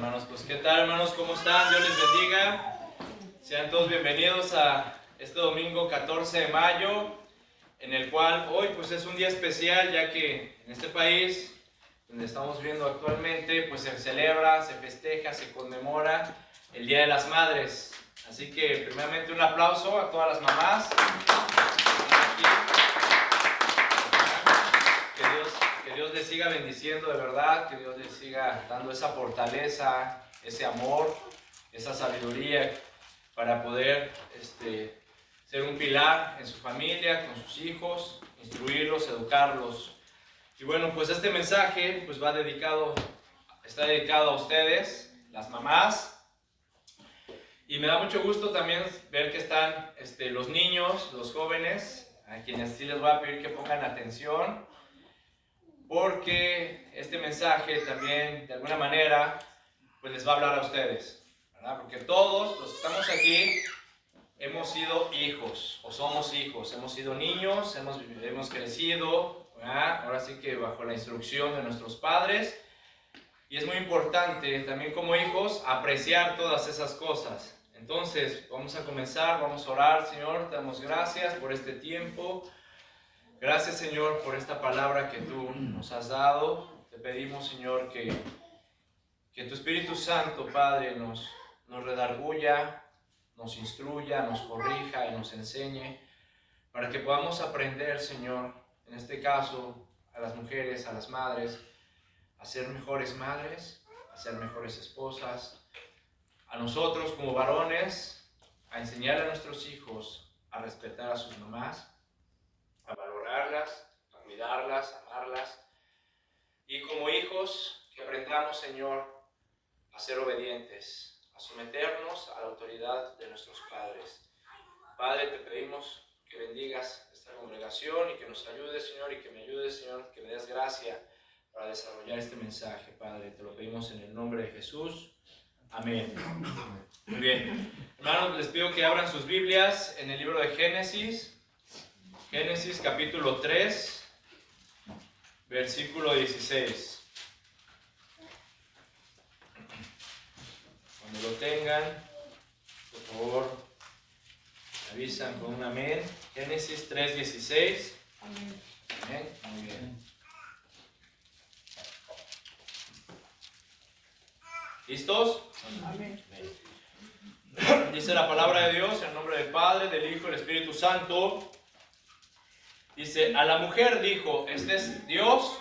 hermanos. Pues qué tal, hermanos, ¿cómo están? Dios les bendiga. Sean todos bienvenidos a este domingo 14 de mayo, en el cual hoy pues es un día especial, ya que en este país donde estamos viendo actualmente pues se celebra, se festeja, se conmemora el Día de las Madres. Así que primeramente un aplauso a todas las mamás. Que Dios les siga bendiciendo de verdad, que Dios les siga dando esa fortaleza, ese amor, esa sabiduría para poder ser un pilar en su familia, con sus hijos, instruirlos, educarlos. Y bueno, pues este mensaje pues está dedicado a ustedes, las mamás. Y me da mucho gusto también ver que están los niños, los jóvenes, a quienes sí les voy a pedir que pongan atención, porque este mensaje también, de alguna manera, pues les va a hablar a ustedes, ¿verdad? Porque todos los que estamos aquí hemos sido hijos, o somos hijos, hemos sido niños, hemos crecido, ¿verdad? Ahora sí que bajo la instrucción de nuestros padres, y es muy importante también como hijos apreciar todas esas cosas. Entonces, vamos a comenzar, vamos a orar. Señor, te damos gracias por este tiempo. Gracias, Señor, por esta palabra que tú nos has dado. Te pedimos, Señor, que tu Espíritu Santo, Padre, nos redarguya, nos instruya, nos corrija y nos enseñe, para que podamos aprender, Señor, en este caso, a las mujeres, a las madres, a ser mejores madres, a ser mejores esposas, a nosotros como varones, a enseñar a nuestros hijos a respetar a sus mamás, a valorarlas, a cuidarlas, a amarlas. Y como hijos, que aprendamos, Señor, a ser obedientes, a someternos a la autoridad de nuestros padres. Padre, te pedimos que bendigas esta congregación y que nos ayudes, Señor, y que me ayudes, Señor, que me des gracia para desarrollar este mensaje, Padre. Te lo pedimos en el nombre de Jesús. Amén. Muy bien. Hermanos, les pido que abran sus Biblias en el libro de Génesis. Génesis capítulo 3, versículo 16. Cuando lo tengan, por favor, avisan con un amén. Génesis 3, 16. Amén. Amén. Muy bien. ¿Listos? Amén. Dice la palabra de Dios en el nombre del Padre, del Hijo y del Espíritu Santo. Dice, a la mujer dijo, este es Dios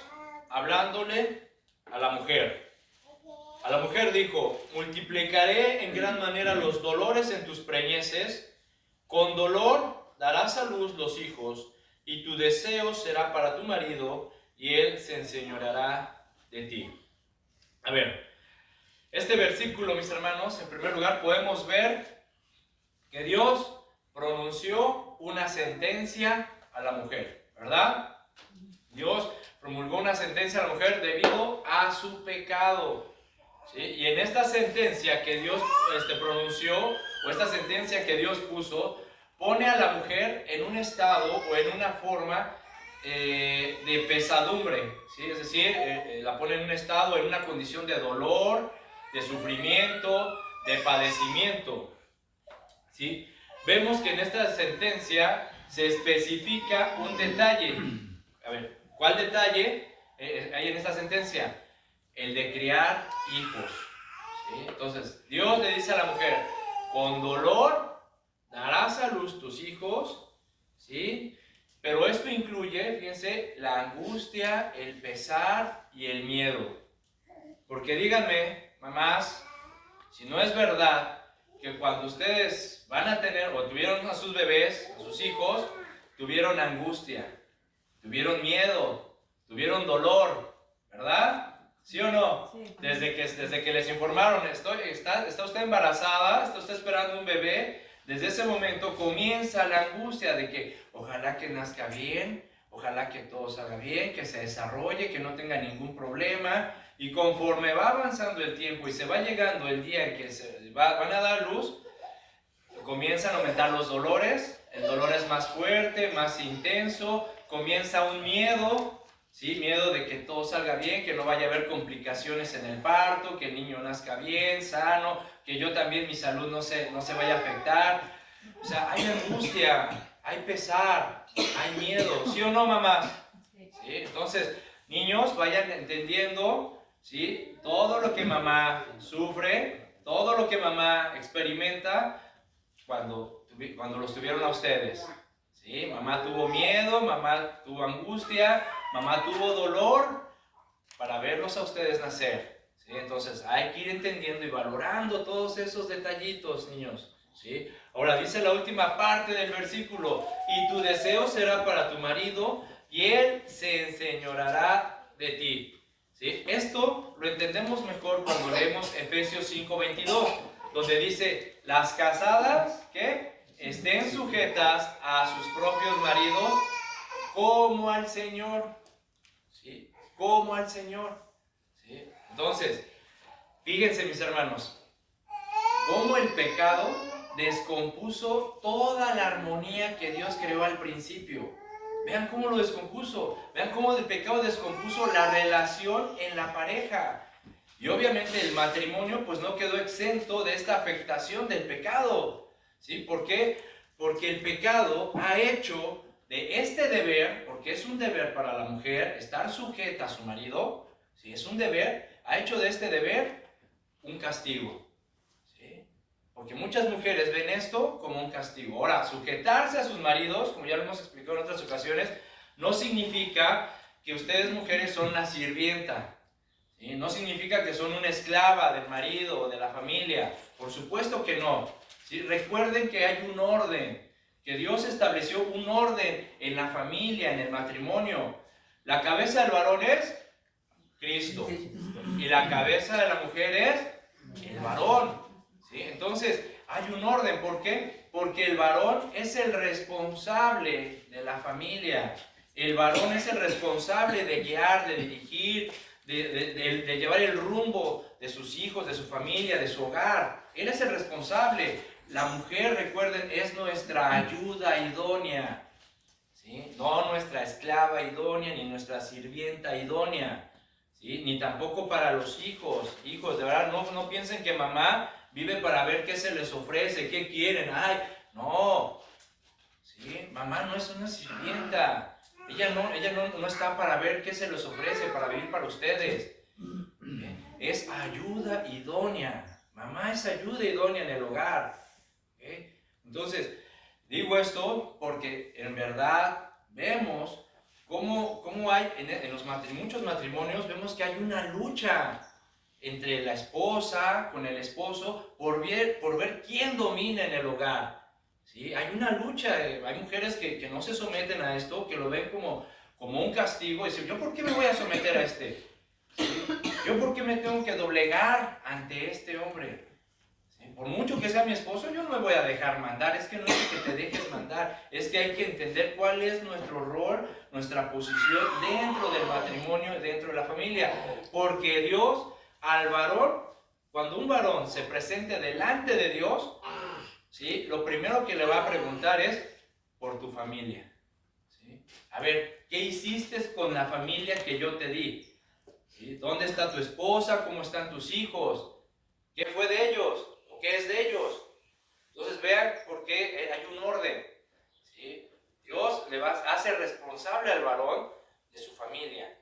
hablándole a la mujer. A la mujer dijo, multiplicaré en gran manera los dolores en tus preñeces, con dolor darás a luz los hijos, y tu deseo será para tu marido, y él se enseñoreará de ti. A ver, este versículo, mis hermanos, en primer lugar podemos ver que Dios pronunció una sentencia a la mujer, ¿verdad? Dios promulgó una sentencia a la mujer debido a su pecado, ¿sí? Y en esta sentencia que Dios pronunció, o esta sentencia que Dios puso, pone a la mujer en un estado o en una forma de pesadumbre, ¿sí? Es decir, la pone en un estado, en una condición de dolor, de sufrimiento, de padecimiento, ¿sí? Vemos que en esta sentencia se especifica un detalle. A ver, ¿cuál detalle hay en esta sentencia? El de criar hijos, ¿sí? Entonces, Dios le dice a la mujer, con dolor darás a luz tus hijos, ¿sí? Pero esto incluye, fíjense, la angustia, el pesar y el miedo. Porque díganme, mamás, si no es verdad que cuando ustedes van a tener o tuvieron a sus bebés, a sus hijos, tuvieron angustia, tuvieron miedo, tuvieron dolor, ¿verdad? ¿Sí o no? Sí. Desde que les informaron, está usted embarazada, está usted esperando un bebé, desde ese momento comienza la angustia de que ojalá que nazca bien, ojalá que todo salga bien, que se desarrolle, que no tenga ningún problema. Y conforme va avanzando el tiempo y se va llegando el día en que van a dar luz, comienzan a aumentar los dolores, el dolor es más fuerte, más intenso, comienza un miedo, ¿sí? Miedo de que todo salga bien, que no vaya a haber complicaciones en el parto, que el niño nazca bien, sano, que yo también mi salud no se vaya a afectar. O sea, hay angustia, hay pesar, hay miedo, ¿sí o no, mamá? ¿Sí? Entonces, niños, vayan entendiendo, ¿sí? Todo lo que mamá sufre, todo lo que mamá experimenta cuando los tuvieron a ustedes. ¿Sí? Mamá tuvo miedo, mamá tuvo angustia, mamá tuvo dolor para verlos a ustedes nacer. ¿Sí? Entonces hay que ir entendiendo y valorando todos esos detallitos, niños. ¿Sí? Ahora dice la última parte del versículo: y tu deseo será para tu marido y él se enseñoreará de ti. ¿Sí? Esto lo entendemos mejor cuando leemos Efesios 5:22, donde dice: las casadas, ¿qué? Estén sujetas a sus propios maridos como al Señor. ¿Sí? Como al Señor. ¿Sí? Entonces, fíjense, mis hermanos, cómo el pecado descompuso toda la armonía que Dios creó al principio. Vean cómo lo descompuso. Vean cómo el pecado descompuso la relación en la pareja. Y obviamente el matrimonio pues no quedó exento de esta afectación del pecado. ¿Sí? ¿Por qué? Porque el pecado ha hecho de este deber, porque es un deber para la mujer estar sujeta a su marido, ¿sí? Es un deber, ha hecho de este deber un castigo. ¿Sí? Porque muchas mujeres ven esto como un castigo. Ahora, sujetarse a sus maridos, como ya lo hemos explicado en otras ocasiones, no significa que ustedes mujeres son la sirvienta. ¿Sí? No significa que son una esclava del marido o de la familia. Por supuesto que no. ¿Sí? Recuerden que hay un orden, que Dios estableció un orden en la familia, en el matrimonio. La cabeza del varón es Cristo y la cabeza de la mujer es el varón. ¿Sí? Entonces hay un orden. ¿Por qué? Porque el varón es el responsable de la familia. El varón es el responsable de guiar, de dirigir, de llevar el rumbo de sus hijos, de su familia, de su hogar. Él es el responsable. La mujer, recuerden, es nuestra ayuda idónea. ¿Sí? No nuestra esclava idónea, ni nuestra sirvienta idónea. ¿Sí? Ni tampoco para los hijos. Hijos, de verdad, no piensen que mamá vive para ver qué se les ofrece, qué quieren. Ay, no. ¿Sí? Mamá no es una sirvienta. Ella no está para ver qué se les ofrece, para vivir para ustedes. Es ayuda idónea. Mamá es ayuda idónea en el hogar. Entonces, digo esto porque en verdad vemos cómo hay en muchos matrimonios, vemos que hay una lucha entre la esposa con el esposo por ver quién domina en el hogar. ¿Sí? Hay una lucha, hay mujeres que no se someten a esto, que lo ven como un castigo, y dicen: ¿yo por qué me voy a someter a este? ¿Sí? ¿Yo por qué me tengo que doblegar ante este hombre? ¿Sí? Por mucho que sea mi esposo, yo no me voy a dejar mandar. Es que no es que te dejes mandar, es que hay que entender cuál es nuestro rol, nuestra posición dentro del matrimonio, dentro de la familia. Porque Dios al varón, cuando un varón se presente delante de Dios, ¿sí? Lo primero que le va a preguntar es por tu familia. ¿Sí? A ver, ¿qué hiciste con la familia que yo te di? ¿Sí? ¿Dónde está tu esposa? ¿Cómo están tus hijos? ¿Qué fue de ellos? ¿O qué es de ellos? Entonces vean por qué hay un orden. ¿Sí? Dios hace responsable al varón de su familia.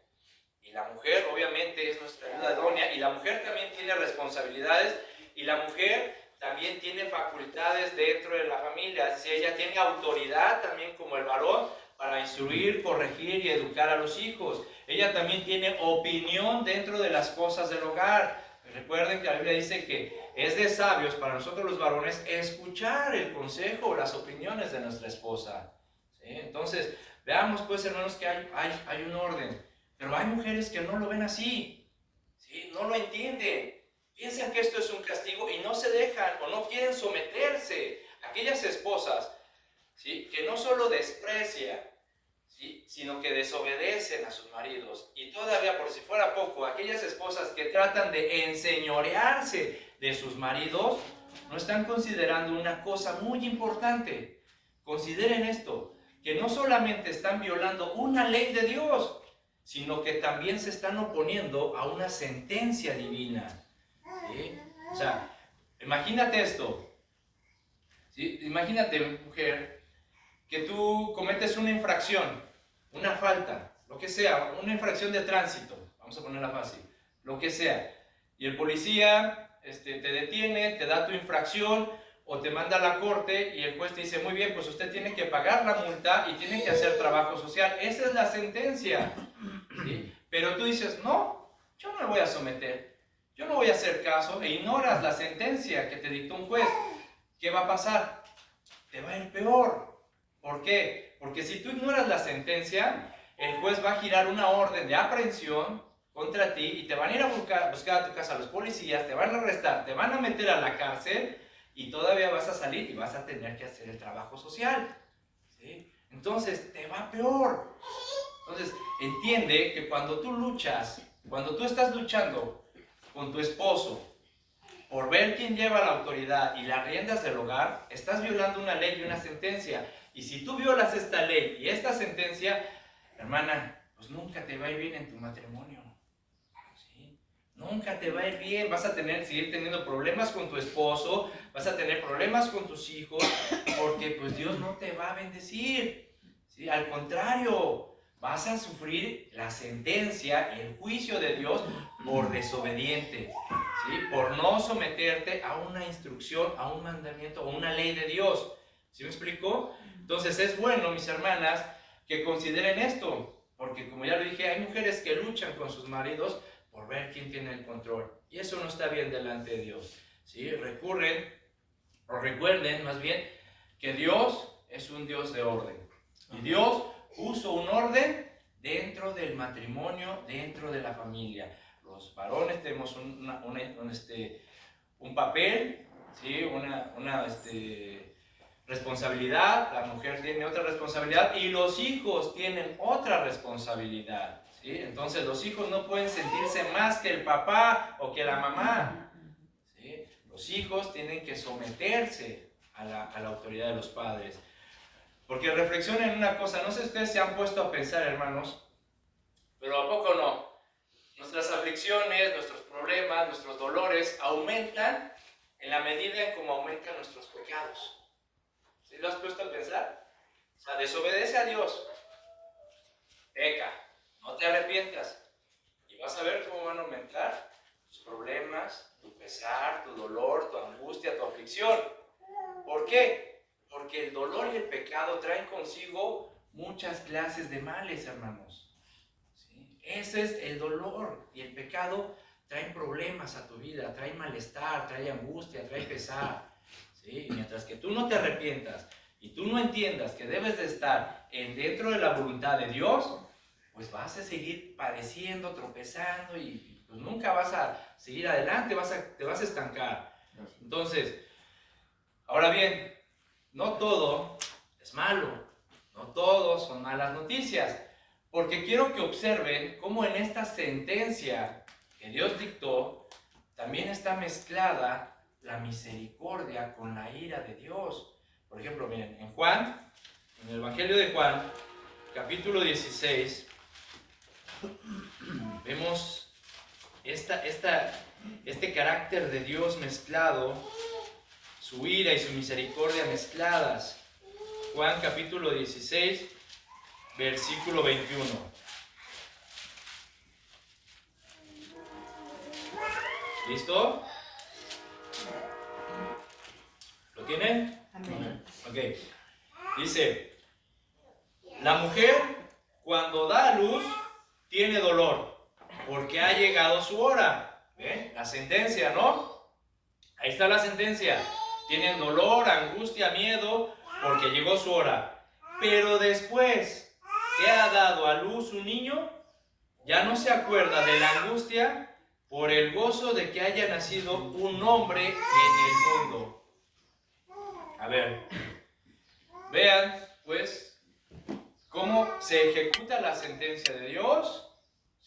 Y la mujer obviamente es nuestra ayuda idónea. Y la mujer también tiene responsabilidades. Y la mujer también tiene facultades dentro de la familia. Si ella tiene autoridad también como el varón para instruir, corregir y educar a los hijos. Ella también tiene opinión dentro de las cosas del hogar. Recuerden que la Biblia dice que es de sabios para nosotros los varones escuchar el consejo o las opiniones de nuestra esposa. ¿Sí? Entonces, veamos pues, hermanos, que hay un orden. Pero hay mujeres que no lo ven así. ¿Sí? No lo entienden. Piensan que esto es un castigo y no se dejan o no quieren someterse. Aquellas esposas, ¿sí? Que no solo desprecian, ¿sí? Sino que desobedecen a sus maridos. Y todavía, por si fuera poco, aquellas esposas que tratan de enseñorearse de sus maridos, no están considerando una cosa muy importante. Consideren esto, que no solamente están violando una ley de Dios, sino que también se están oponiendo a una sentencia divina. ¿Sí? O sea, imagínate esto. ¿Sí? Imagínate, mujer, que tú cometes una infracción, una falta, lo que sea, una infracción de tránsito, vamos a ponerla fácil, lo que sea, y el policía te detiene, te da tu infracción o te manda a la corte y el juez te dice, muy bien, pues usted tiene que pagar la multa y tiene que hacer trabajo social. Esa es la sentencia. ¿Sí? Pero tú dices, no, yo no me voy a someter, yo no voy a hacer caso e ignoras la sentencia que te dictó un juez. ¿Qué va a pasar? Te va a ir peor. ¿Por qué? Porque si tú ignoras la sentencia, el juez va a girar una orden de aprehensión contra ti y te van a ir a buscar a tu casa los policías, te van a arrestar, te van a meter a la cárcel y todavía vas a salir y vas a tener que hacer el trabajo social. ¿Sí? Entonces te va peor. Entonces entiende que cuando tú luchas, cuando tú estás luchando con tu esposo por ver quién lleva la autoridad y las riendas del hogar, estás violando una ley y una sentencia. Y si tú violas esta ley y esta sentencia, hermana, pues nunca te va a ir bien en tu matrimonio. ¿Sí? Nunca te va a ir bien. Vas a seguir teniendo problemas con tu esposo, vas a tener problemas con tus hijos, porque pues Dios no te va a bendecir. ¿Sí? Al contrario, vas a sufrir la sentencia, el juicio de Dios por desobediente. ¿Sí? Por no someterte a una instrucción, a un mandamiento, a una ley de Dios. ¿Sí me explico? Entonces es bueno, mis hermanas, que consideren esto, porque como ya lo dije, hay mujeres que luchan con sus maridos por ver quién tiene el control, y eso no está bien delante de Dios. ¿Sí? Recuerden más bien que Dios es un Dios de orden, y Dios puso un orden dentro del matrimonio, dentro de la familia. Los varones tenemos un papel, ¿sí? una responsabilidad, la mujer tiene otra responsabilidad y los hijos tienen otra responsabilidad. ¿Sí? Entonces los hijos no pueden sentirse más que el papá o que la mamá. ¿Sí? Los hijos tienen que someterse a la autoridad de los padres. Porque reflexionen una cosa, no sé si ustedes se han puesto a pensar, hermanos, pero ¿a poco no? Nuestras aflicciones, nuestros problemas, nuestros dolores aumentan en la medida en cómo aumentan nuestros pecados. ¿Sí lo has puesto a pensar? O sea, desobedece a Dios, peca, no te arrepientas y vas a ver cómo van a aumentar tus problemas, tu pesar, tu dolor, tu angustia, tu aflicción. ¿Por qué? Porque el dolor y el pecado traen consigo muchas clases de males, hermanos. ¿Sí? Ese es el dolor y el pecado traen problemas a tu vida, traen malestar, trae angustia, trae pesar. ¿Sí? Y mientras que tú no te arrepientas y tú no entiendas que debes de estar dentro de la voluntad de Dios, pues vas a seguir padeciendo, tropezando y pues nunca vas a seguir adelante, te vas a estancar. Entonces, ahora bien, no todo es malo, no todo son malas noticias, porque quiero que observen cómo en esta sentencia que Dios dictó, también está mezclada la misericordia con la ira de Dios. Por ejemplo, miren, en el Evangelio de Juan, capítulo 16, vemos este carácter de Dios mezclado, su ira y su misericordia mezcladas. Juan capítulo 16, versículo 21. ¿Listo? ¿Lo tienen? Amén. Ok. Dice, la mujer cuando da a luz tiene dolor, porque ha llegado su hora. ¿Ven? La sentencia, ¿no? Ahí está la sentencia. Tienen dolor, angustia, miedo, porque llegó su hora. Pero después que ha dado a luz un niño, ya no se acuerda de la angustia por el gozo de que haya nacido un hombre en el mundo. A ver, vean pues cómo se ejecuta la sentencia de Dios,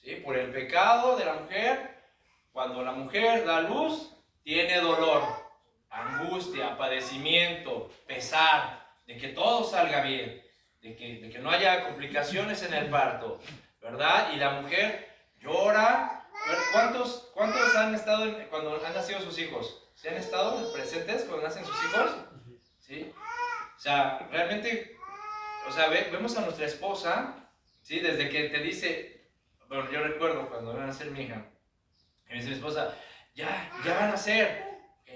¿sí? Por el pecado de la mujer. Cuando la mujer da luz, tiene dolor, angustia, padecimiento, pesar, de que todo salga bien, de que no haya complicaciones en el parto. ¿verdad? Y la mujer llora. ¿Cuántos han estado cuando han nacido sus hijos? ¿Sí han estado presentes cuando nacen sus hijos? ¿Sí? O sea, realmente, o sea, vemos a nuestra esposa, ¿sí? Desde que te dice, bueno, yo recuerdo cuando iba a nacer mi hija, y me dice mi esposa, ya van a nacer.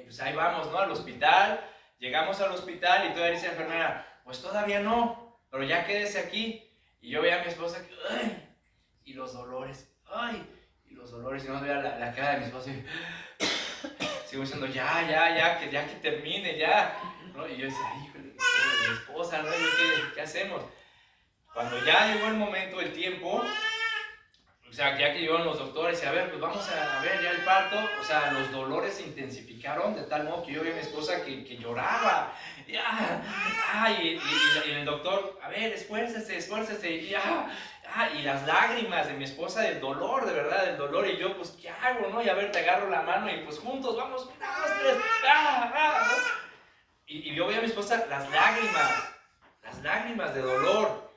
Pues ahí vamos, ¿no? Al hospital. Llegamos al hospital y todavía dice la enfermera, pues todavía no, pero ya quédese aquí. Y yo veía a mi esposa que, ¡ay! Y los dolores, ¡ay! Y los dolores, y no veía la cara de mi esposa y sigo diciendo, ya, que termine, ya, ¿no? Y yo decía, híjole, mi esposa, ¿no? ¿Qué hacemos? Cuando ya llegó el momento, el tiempo, o sea, ya que llegaron los doctores y a ver, pues vamos a ver ya el parto, o sea, los dolores se intensificaron de tal modo que yo vi a mi esposa que lloraba, y el doctor, a ver, esfuércese, y las lágrimas de mi esposa del dolor, de verdad, del dolor, y yo, pues, ¿qué hago, no? Y a ver, te agarro la mano y pues juntos, vamos, 1, 2, 3, ¿no? Y yo vi a mi esposa las lágrimas de dolor.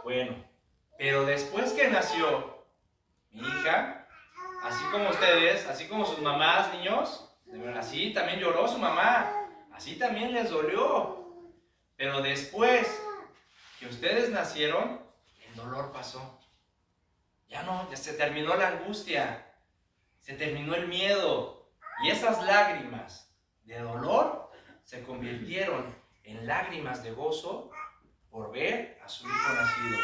Bueno, pero después que nació mi hija, así como ustedes, así como sus mamás, niños, así también lloró su mamá, así también les dolió. Pero después que ustedes nacieron, el dolor pasó. Ya se terminó la angustia, se terminó el miedo. Y esas lágrimas de dolor se convirtieron en lágrimas de gozo por ver a su hijo nacido.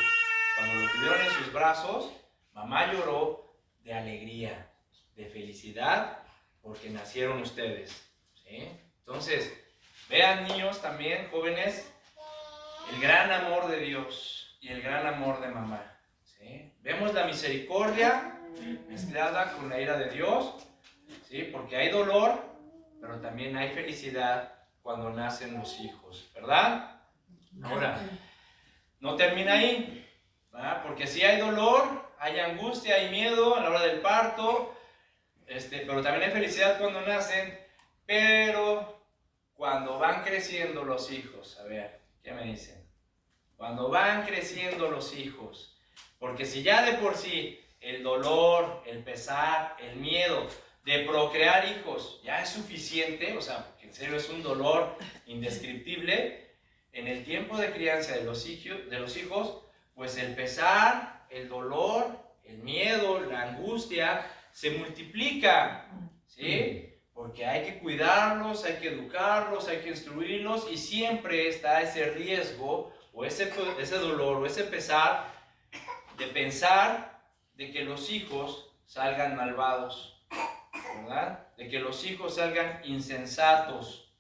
Cuando lo tuvieron en sus brazos, mamá lloró de alegría, de felicidad, porque nacieron ustedes, ¿sí? Entonces, vean, niños, también, jóvenes, el gran amor de Dios y el gran amor de mamá, ¿sí? Vemos la misericordia mezclada con la ira de Dios, ¿sí? Porque hay dolor, pero también hay felicidad cuando nacen los hijos, ¿verdad? Ahora, no termina ahí, ¿verdad? Porque sí hay dolor, hay angustia, hay miedo a la hora del parto, pero también hay felicidad cuando nacen, pero cuando van creciendo los hijos, a ver, ¿qué me dicen? Cuando van creciendo los hijos, porque si ya de por sí el dolor, el pesar, el miedo de procrear hijos ya es suficiente, o sea, que en serio es un dolor indescriptible, en el tiempo de crianza de los hijos, pues el pesar, el dolor, el miedo, la angustia se multiplica, ¿sí? Porque hay que cuidarlos, hay que educarlos, hay que instruirlos y siempre está ese riesgo o ese dolor o ese pesar de pensar de que los hijos salgan malvados, ¿verdad? De que los hijos salgan insensatos,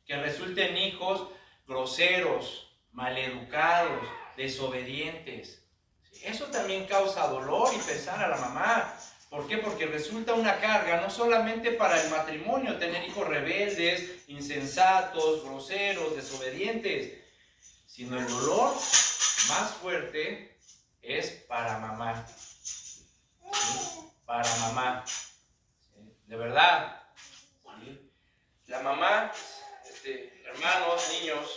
que resulten hijos groseros, maleducados, desobedientes. Eso también causa dolor y pesar a la mamá. ¿Por qué? Porque resulta una carga no solamente para el matrimonio, tener hijos rebeldes, insensatos, groseros, desobedientes, sino el dolor más fuerte es para mamá. ¿Sí? Para mamá. ¿Sí? De verdad. ¿Sí? La mamá, hermanos, niños,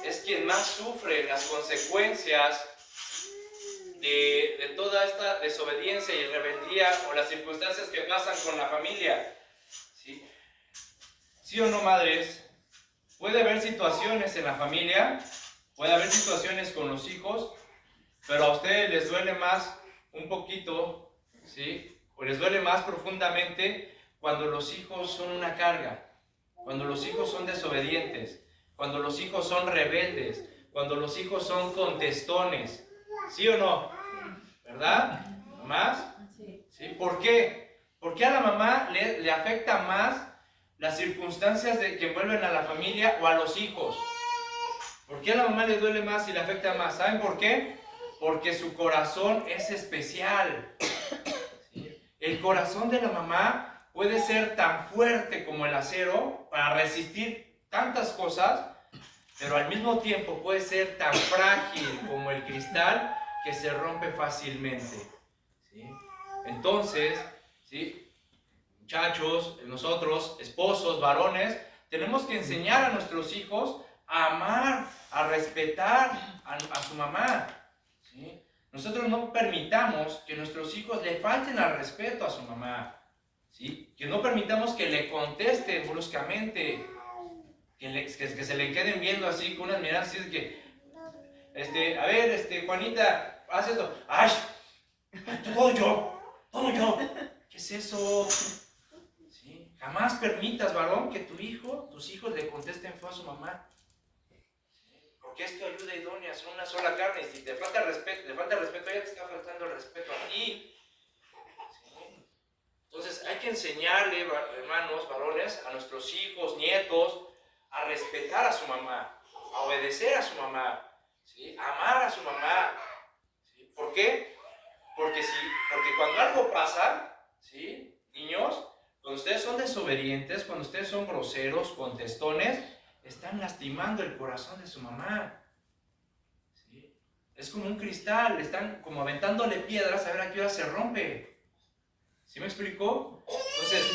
es quien más sufre las consecuencias de toda esta desobediencia y rebeldía o las circunstancias que pasan con la familia. ¿Sí? ¿Sí o no, madres? Puede haber situaciones en la familia, puede haber situaciones con los hijos, pero a ustedes les duele más un poquito, ¿sí? O les duele más profundamente cuando los hijos son una carga, cuando los hijos son desobedientes, cuando los hijos son rebeldes, cuando los hijos son contestones. ¿Sí o no? ¿Verdad? ¿Más? ¿Sí? ¿Por qué? ¿Por qué a la mamá le afecta más las circunstancias que envuelven a la familia o a los hijos? ¿Por qué a la mamá le duele más y le afecta más? ¿Saben por qué? Porque su corazón es especial. ¿Sí? El corazón de la mamá puede ser tan fuerte como el acero para resistir tantas cosas, pero al mismo tiempo puede ser tan frágil como el cristal que se rompe fácilmente. ¿Sí? Entonces, ¿sí? Muchachos, nosotros, esposos, varones, tenemos que enseñar a nuestros hijos a amar, a respetar a su mamá. ¿Sí? nosotros no permitamos que nuestros hijos le falten al respeto a su mamá, ¿sí? Que no permitamos que le contesten bruscamente, que se le queden viendo así con unas miradas así de que, a ver, Juanita, haz esto. ¡Ay! Todo yo. ¿Qué es eso? ¿Sí? Jamás permitas, varón, que tus hijos le contesten feo a su mamá. Porque es tu ayuda idónea, son una sola carne. Y si te falta el respeto, ella te está faltando el respeto a ti. ¿Sí? Entonces hay que enseñarle, hermanos, varones, a nuestros hijos, nietos, a respetar a su mamá, a obedecer a su mamá, ¿sí? A amar a su mamá. ¿Sí? ¿Por qué? Porque cuando algo pasa, ¿sí? Niños, cuando ustedes son desobedientes, cuando ustedes son groseros, contestones, están lastimando el corazón de su mamá. ¿Sí? Es como un cristal, están como aventándole piedras a ver a qué hora se rompe. ¿Sí me explicó? Entonces,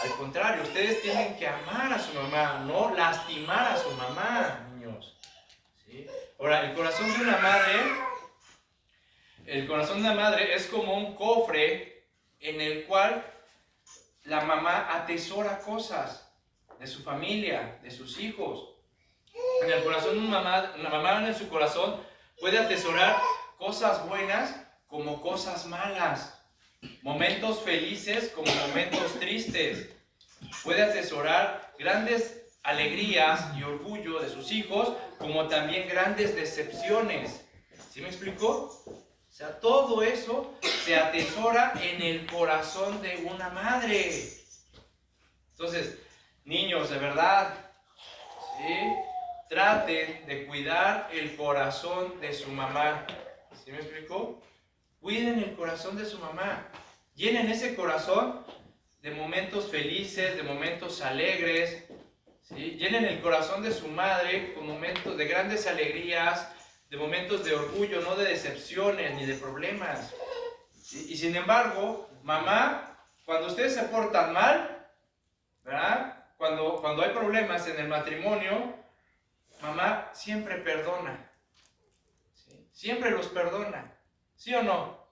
al contrario, ustedes tienen que amar a su mamá, no lastimar a su mamá, niños. ¿Sí? Ahora, el corazón de una madre es como un cofre en el cual la mamá atesora cosas de su familia, de sus hijos. En el corazón de una mamá en su corazón puede atesorar cosas buenas como cosas malas, momentos felices como momentos tristes. Puede atesorar grandes alegrías y orgullo de sus hijos como también grandes decepciones. ¿Sí me explico? O sea, todo eso se atesora en el corazón de una madre. Entonces, niños, de verdad, ¿sí? Traten de cuidar el corazón de su mamá. ¿Sí me explicó? Cuiden el corazón de su mamá. Llenen ese corazón de momentos felices, de momentos alegres. ¿Sí? Llenen el corazón de su madre con momentos de grandes alegrías, de momentos de orgullo, no de decepciones ni de problemas. ¿Sí? Y sin embargo, mamá, cuando ustedes se portan mal, ¿verdad? Cuando hay problemas en el matrimonio, mamá siempre perdona. ¿Sí? Siempre los perdona. ¿Sí o no?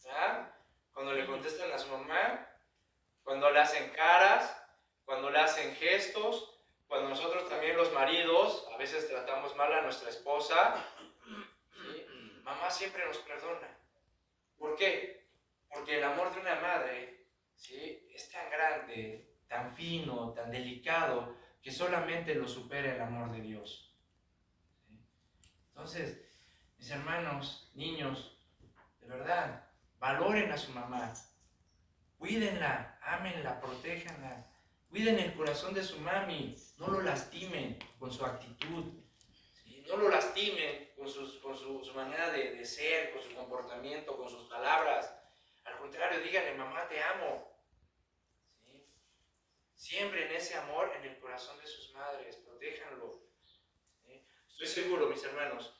¿Verdad? Cuando le contestan a su mamá, cuando le hacen caras, cuando le hacen gestos, cuando nosotros también los maridos a veces tratamos mal a nuestra esposa, ¿sí? Mamá siempre nos perdona. ¿Por qué? Porque el amor de una madre, ¿sí? Es tan grande, tan fino, tan delicado, que solamente lo supera el amor de Dios. ¿Sí? Entonces, mis hermanos, niños, de verdad, valoren a su mamá, cuídenla, ámenla, protéjanla, cuiden el corazón de su mami, no lo lastimen con su actitud, ¿sí? No lo lastimen con su manera de ser, con su comportamiento, con sus palabras. Al contrario, díganle, mamá, te amo. ¿Sí? Siembren ese amor en el corazón de sus madres, protéjanlo. ¿Sí? Estoy seguro, mis hermanos,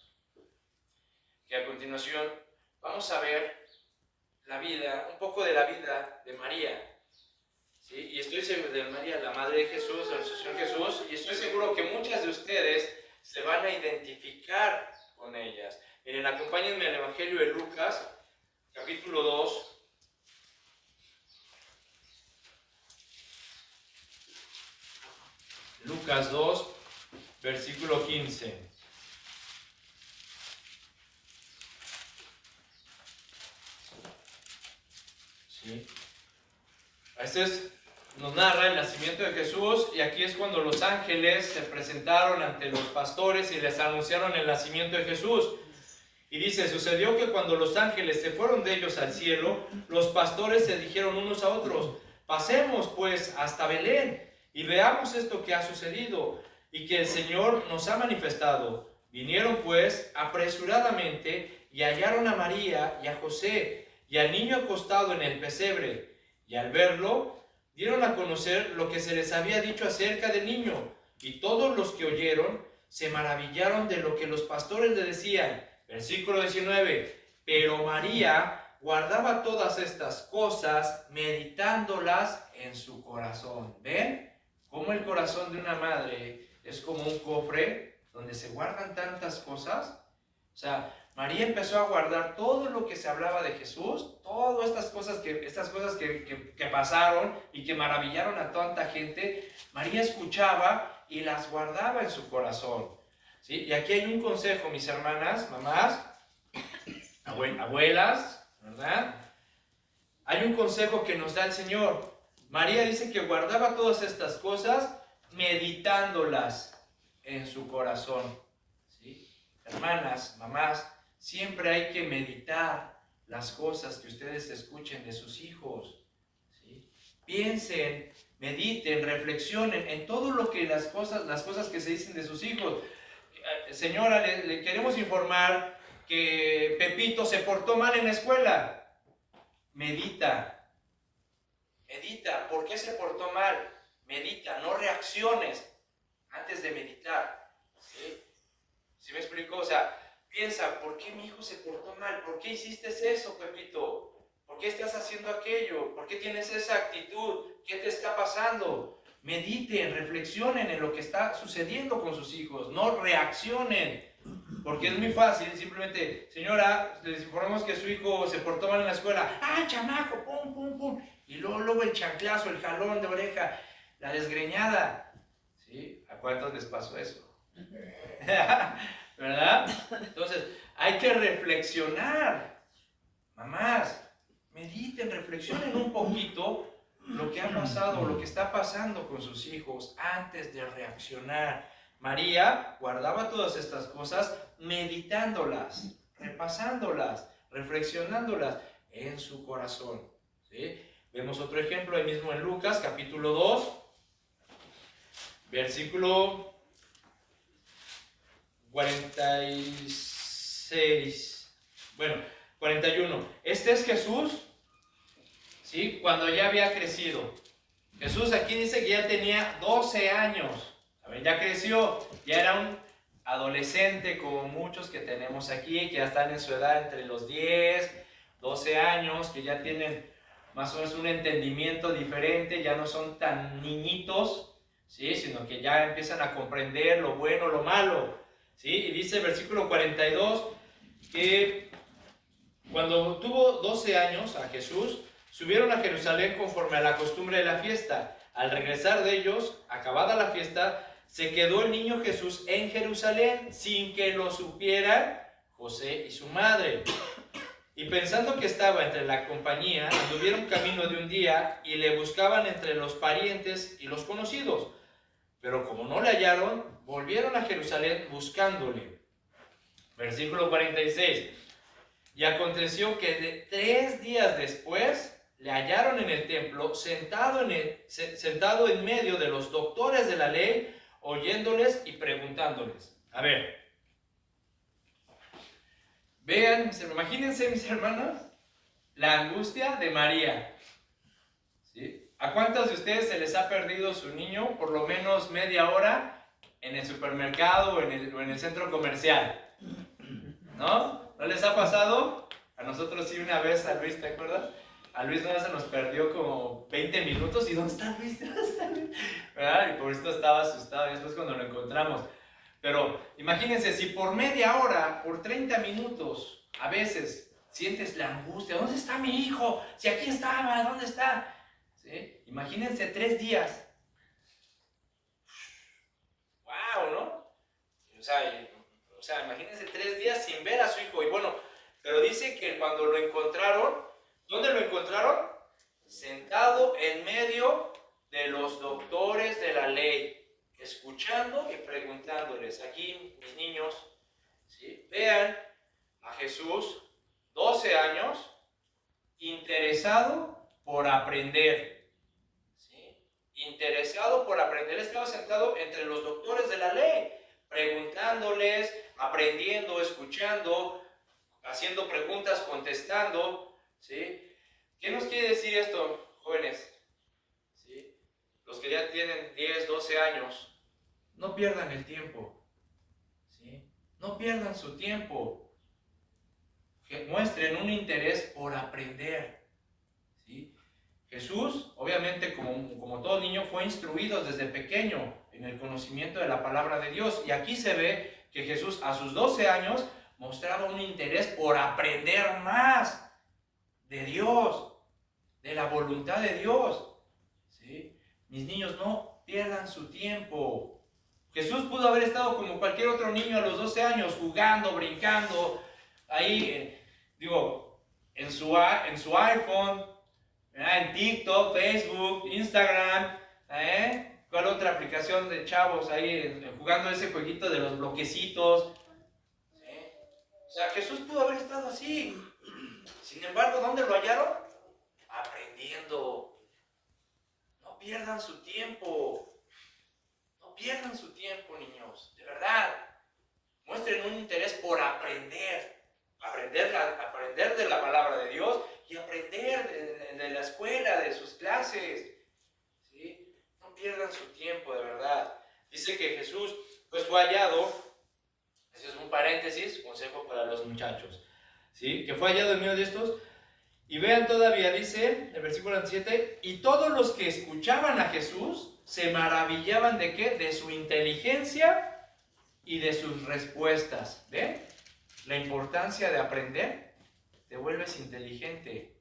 que a continuación vamos a ver un poco de la vida de María. ¿Sí? Y estoy seguro de María, la madre de Jesús, del Señor Jesús, y estoy seguro que muchas de ustedes se van a identificar con ellas. Miren, acompáñenme al Evangelio de Lucas, capítulo 2. Lucas 2, versículo 15. ¿Sí? Nos narra el nacimiento de Jesús, y aquí es cuando los ángeles se presentaron ante los pastores y les anunciaron el nacimiento de Jesús. Y dice, sucedió que cuando los ángeles se fueron de ellos al cielo, los pastores se dijeron unos a otros, pasemos pues hasta Belén y veamos esto que ha sucedido y que el Señor nos ha manifestado. Vinieron pues apresuradamente y hallaron a María y a José y al niño acostado en el pesebre, y al verlo dieron a conocer lo que se les había dicho acerca del niño, y todos los que oyeron se maravillaron de lo que los pastores le decían. Versículo 19, pero María guardaba todas estas cosas, meditándolas en su corazón. ¿Ven? Cómo el corazón de una madre es como un cofre donde se guardan tantas cosas. O sea, María empezó a guardar todo lo que se hablaba de Jesús, todas estas cosas que pasaron y que maravillaron a tanta gente. María escuchaba y las guardaba en su corazón, ¿sí? Y aquí hay un consejo, mis hermanas, mamás, abuelas, ¿verdad? Hay un consejo que nos da el Señor. María dice que guardaba todas estas cosas meditándolas en su corazón, ¿sí? Hermanas, mamás, siempre hay que meditar las cosas que ustedes escuchen de sus hijos, ¿sí? Piensen, mediten, reflexionen en todo lo que las cosas que se dicen de sus hijos. Señora, le queremos informar que Pepito se portó mal en la escuela. Medita. ¿Por qué se portó mal? Medita, no reacciones antes de meditar, ¿sí? ¿Sí me explico? O sea, piensa, ¿por qué mi hijo se portó mal? ¿Por qué hiciste eso, Pepito? ¿Por qué estás haciendo aquello? ¿Por qué tienes esa actitud? ¿Qué te está pasando? Mediten, reflexionen en lo que está sucediendo con sus hijos, no reaccionen. Porque es muy fácil, simplemente, señora, les informamos que su hijo se portó mal en la escuela. ¡Ah, chamaco! ¡Pum, pum, pum! Y luego el chanclazo, el jalón de oreja, la desgreñada. ¿Sí? ¿A cuántos les pasó eso? ¿Verdad? Entonces, hay que reflexionar. Mamás, mediten, reflexionen un poquito lo que ha pasado, lo que está pasando con sus hijos antes de reaccionar. María guardaba todas estas cosas meditándolas, repasándolas, reflexionándolas en su corazón, ¿sí? Vemos otro ejemplo ahí mismo en Lucas, capítulo 2, versículo 46, bueno, 41. Este es Jesús, ¿sí? Cuando ya había crecido. Jesús aquí dice que ya tenía 12 años. A ver, ya creció, ya era un adolescente como muchos que tenemos aquí, que ya están en su edad entre los 10, 12 años, que ya tienen más o menos un entendimiento diferente, ya no son tan niñitos, ¿sí? Sino que ya empiezan a comprender lo bueno, lo malo, ¿sí? Y dice el versículo 42 que cuando tuvo 12 años a Jesús, subieron a Jerusalén conforme a la costumbre de la fiesta. Al regresar de ellos, acabada la fiesta, se quedó el niño Jesús en Jerusalén sin que lo supieran José y su madre. Y pensando que estaba entre la compañía, anduvieron camino de un día y le buscaban entre los parientes y los conocidos. Pero como no le hallaron, volvieron a Jerusalén buscándole. Versículo 46. Y aconteció que 3 días después le hallaron en el templo, sentado en medio de los doctores de la ley, oyéndoles y preguntándoles. A ver, vean, imagínense, mis hermanos, la angustia de María, ¿sí? ¿A cuántos de ustedes se les ha perdido su niño por lo menos media hora en el supermercado o en el centro comercial? ¿No? ¿No les ha pasado? A nosotros sí una vez, a Luis, ¿te acuerdas? A Luis una vez se nos perdió como 20 minutos. ¿Y dónde está Luis? ¿Dónde está Luis? ¿Verdad? Y por esto estaba asustado y después cuando lo encontramos. Pero imagínense, si por media hora, por 30 minutos, a veces sientes la angustia. ¿Dónde está mi hijo? Si aquí estaba, ¿dónde está? ¿Sí? Imagínense 3 días. ¡Wow! ¿No? O sea, imagínense 3 días sin ver a su hijo. Y bueno, pero dice que cuando lo encontraron, ¿dónde lo encontraron? Sentado en medio de los doctores de la ley, escuchando y preguntándoles. Aquí, mis niños, ¿sí? Vean a Jesús, 12 años, interesado por aprender. ¿Sí? Interesado por aprender. Estaba sentado entre los doctores de la ley, preguntándoles, aprendiendo, escuchando, haciendo preguntas, contestando, ¿sí? ¿Qué nos quiere decir esto, jóvenes? ¿Sí? Los que ya tienen 10, 12 años, no pierdan el tiempo, ¿sí? No pierdan su tiempo, que muestren un interés por aprender, ¿sí? Jesús, obviamente, como todo niño, fue instruido desde pequeño en el conocimiento de la palabra de Dios. Y aquí se ve que Jesús, a sus 12 años, mostraba un interés por aprender más de Dios, de la voluntad de Dios. ¿Sí? Mis niños, no pierdan su tiempo. Jesús pudo haber estado como cualquier otro niño a los 12 años, jugando, brincando, ahí, en su iPhone, en TikTok, Facebook, Instagram, ¿cuál otra aplicación de chavos ahí jugando ese jueguito de los bloquecitos? O sea, Jesús pudo haber estado así. Sin embargo, ¿dónde lo hallaron? Aprendiendo. No pierdan su tiempo. No pierdan su tiempo, niños. De verdad. Muestren un interés por aprender. Aprender de la palabra de Dios y aprender de la escuela, de sus clases. ¿Sí? No pierdan su tiempo, de verdad. Dice que Jesús pues fue hallado. Ese es un paréntesis, consejo para los muchachos. ¿Sí? Que fue hallado en medio de estos. Y vean todavía, dice el versículo 27, y todos los que escuchaban a Jesús se maravillaban ¿de qué? De su inteligencia y de sus respuestas. ¿Ven? La importancia de aprender. Te vuelves inteligente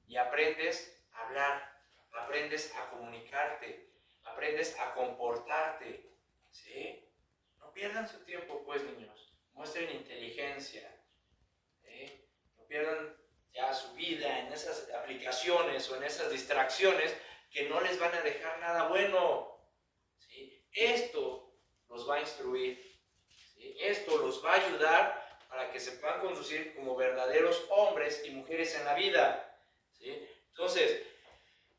y aprendes a hablar, aprendes a comunicarte, aprendes a comportarte. ¿Sí? No pierdan su tiempo, pues, niños. Muestren inteligencia. No pierdan ya su vida en esas aplicaciones o en esas distracciones que no les van a dejar nada bueno. ¿Sí? Esto los va a instruir. ¿Sí? Esto los va a ayudar para que se puedan conducir como verdaderos hombres y mujeres en la vida. ¿Sí? Entonces,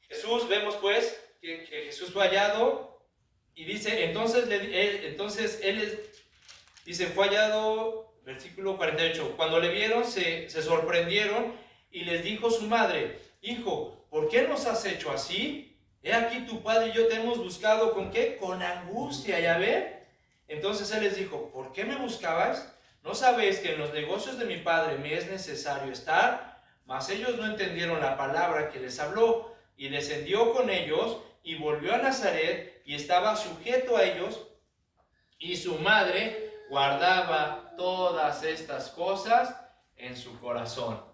Jesús, vemos pues que Jesús fue hallado y dice, entonces él dice, fue hallado, versículo 48, cuando le vieron se sorprendieron y les dijo su madre, hijo, ¿por qué nos has hecho así? He aquí tu padre y yo te hemos buscado, ¿con qué? Con angustia, ¿ya ven? Entonces él les dijo, ¿por qué me buscabais? ¿No sabéis que en los negocios de mi padre me es necesario estar? Mas ellos no entendieron la palabra que les habló, y descendió con ellos, y volvió a Nazaret, y estaba sujeto a ellos, y su madre guardaba todas estas cosas en su corazón.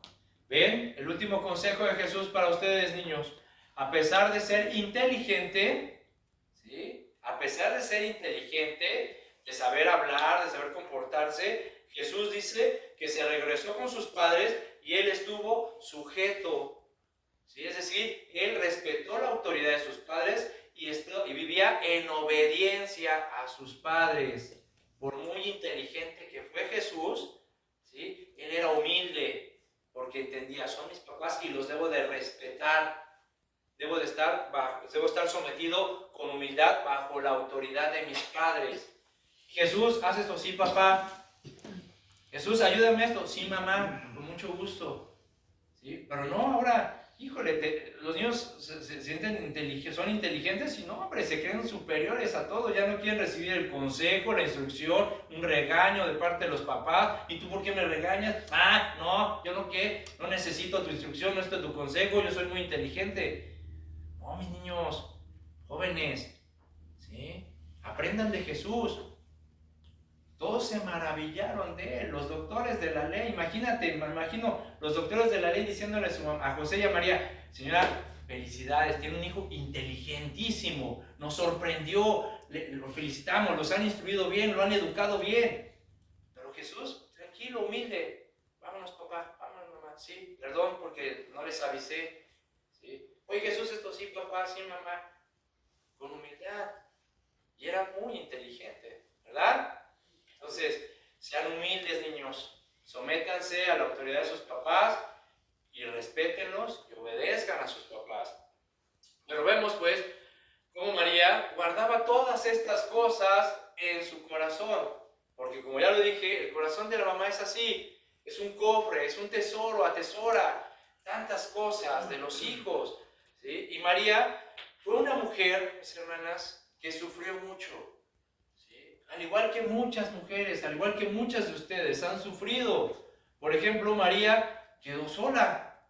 ¿Ven? El último consejo de Jesús para ustedes, niños. A pesar de ser inteligente, ¿sí? A pesar de ser inteligente, de saber hablar, de saber comportarse, Jesús dice que se regresó con sus padres y él estuvo sujeto. ¿Sí? Es decir, él respetó la autoridad de sus padres y vivía en obediencia a sus padres. Por muy inteligente que fue Jesús, ¿sí? Él era humilde porque entendía, son mis papás y los debo de respetar. Debo estar sometido con humildad bajo la autoridad de mis padres. Jesús, ¿haz esto? Sí, papá. Jesús, ayúdame esto. Sí, mamá, con mucho gusto. ¿Sí? Pero no, ahora, híjole, los niños se sienten son inteligentes y no, hombre, se creen superiores a todo. Ya no quieren recibir el consejo, la instrucción, un regaño de parte de los papás. ¿Y tú por qué me regañas? Ah, no, yo no necesito tu instrucción, no necesito tu consejo, yo soy muy inteligente. No, mis niños, jóvenes, ¿sí? Aprendan de Jesús. Todos se maravillaron de él, los doctores de la ley. Imagínate, me imagino los doctores de la ley diciéndole a José y a María, señora, felicidades, tiene un hijo inteligentísimo, nos sorprendió, lo felicitamos, los han instruido bien, lo han educado bien. Pero Jesús, tranquilo, humilde, vámonos papá, vámonos mamá, sí, perdón porque no les avisé. ¿Sí? Oye Jesús, esto sí papá, sí mamá, con humildad. Y era muy inteligente, ¿verdad? Entonces, sean humildes, niños, sométanse a la autoridad de sus papás y respétenlos y obedezcan a sus papás. Pero vemos pues cómo María guardaba todas estas cosas en su corazón, porque como ya lo dije, el corazón de la mamá es así, es un cofre, es un tesoro, atesora tantas cosas de los hijos, ¿sí? Y María fue una mujer, mis hermanas, que sufrió mucho. Al igual que muchas mujeres, al igual que muchas de ustedes han sufrido. Por ejemplo, María quedó sola,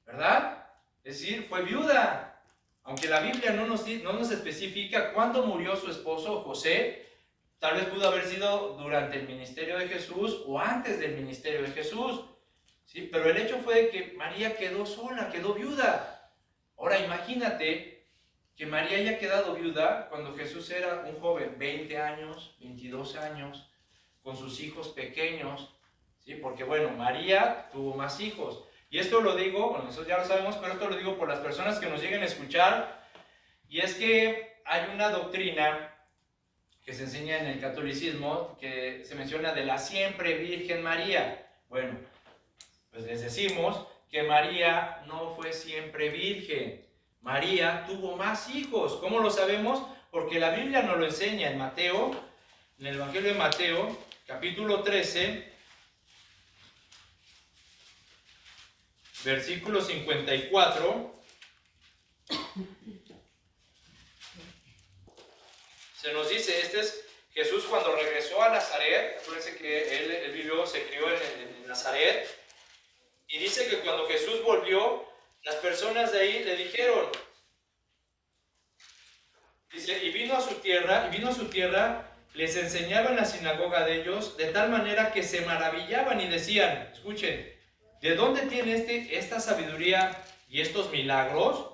¿verdad? Es decir, fue viuda. Aunque la Biblia no nos especifica cuándo murió su esposo José, Tal vez pudo haber sido durante el ministerio de Jesús o antes del ministerio de Jesús, ¿sí? Pero el hecho fue que María quedó sola, quedó viuda. Ahora imagínate que María haya quedado viuda cuando Jesús era un joven, 20 años, 22 años, con sus hijos pequeños, ¿sí? Porque bueno, María tuvo más hijos. Y esto lo digo, bueno, eso ya lo sabemos, pero esto lo digo por las personas que nos lleguen a escuchar. Y es que hay una doctrina que se enseña en el catolicismo que se menciona de la siempre Virgen María. Bueno, pues les decimos que María no fue siempre virgen. María tuvo más hijos. ¿Cómo lo sabemos? Porque la Biblia nos lo enseña en Mateo, en el Evangelio de Mateo, capítulo 13, versículo 54. Se nos dice, este es Jesús cuando regresó a Nazaret. Acuérdense que él vivió, se crió en Nazaret. Y dice que cuando Jesús volvió, las personas de ahí le dijeron, dice, y vino a su tierra, les enseñaba en la sinagoga de ellos, de tal manera que se maravillaban y decían, escuchen, ¿de dónde tiene esta sabiduría y estos milagros?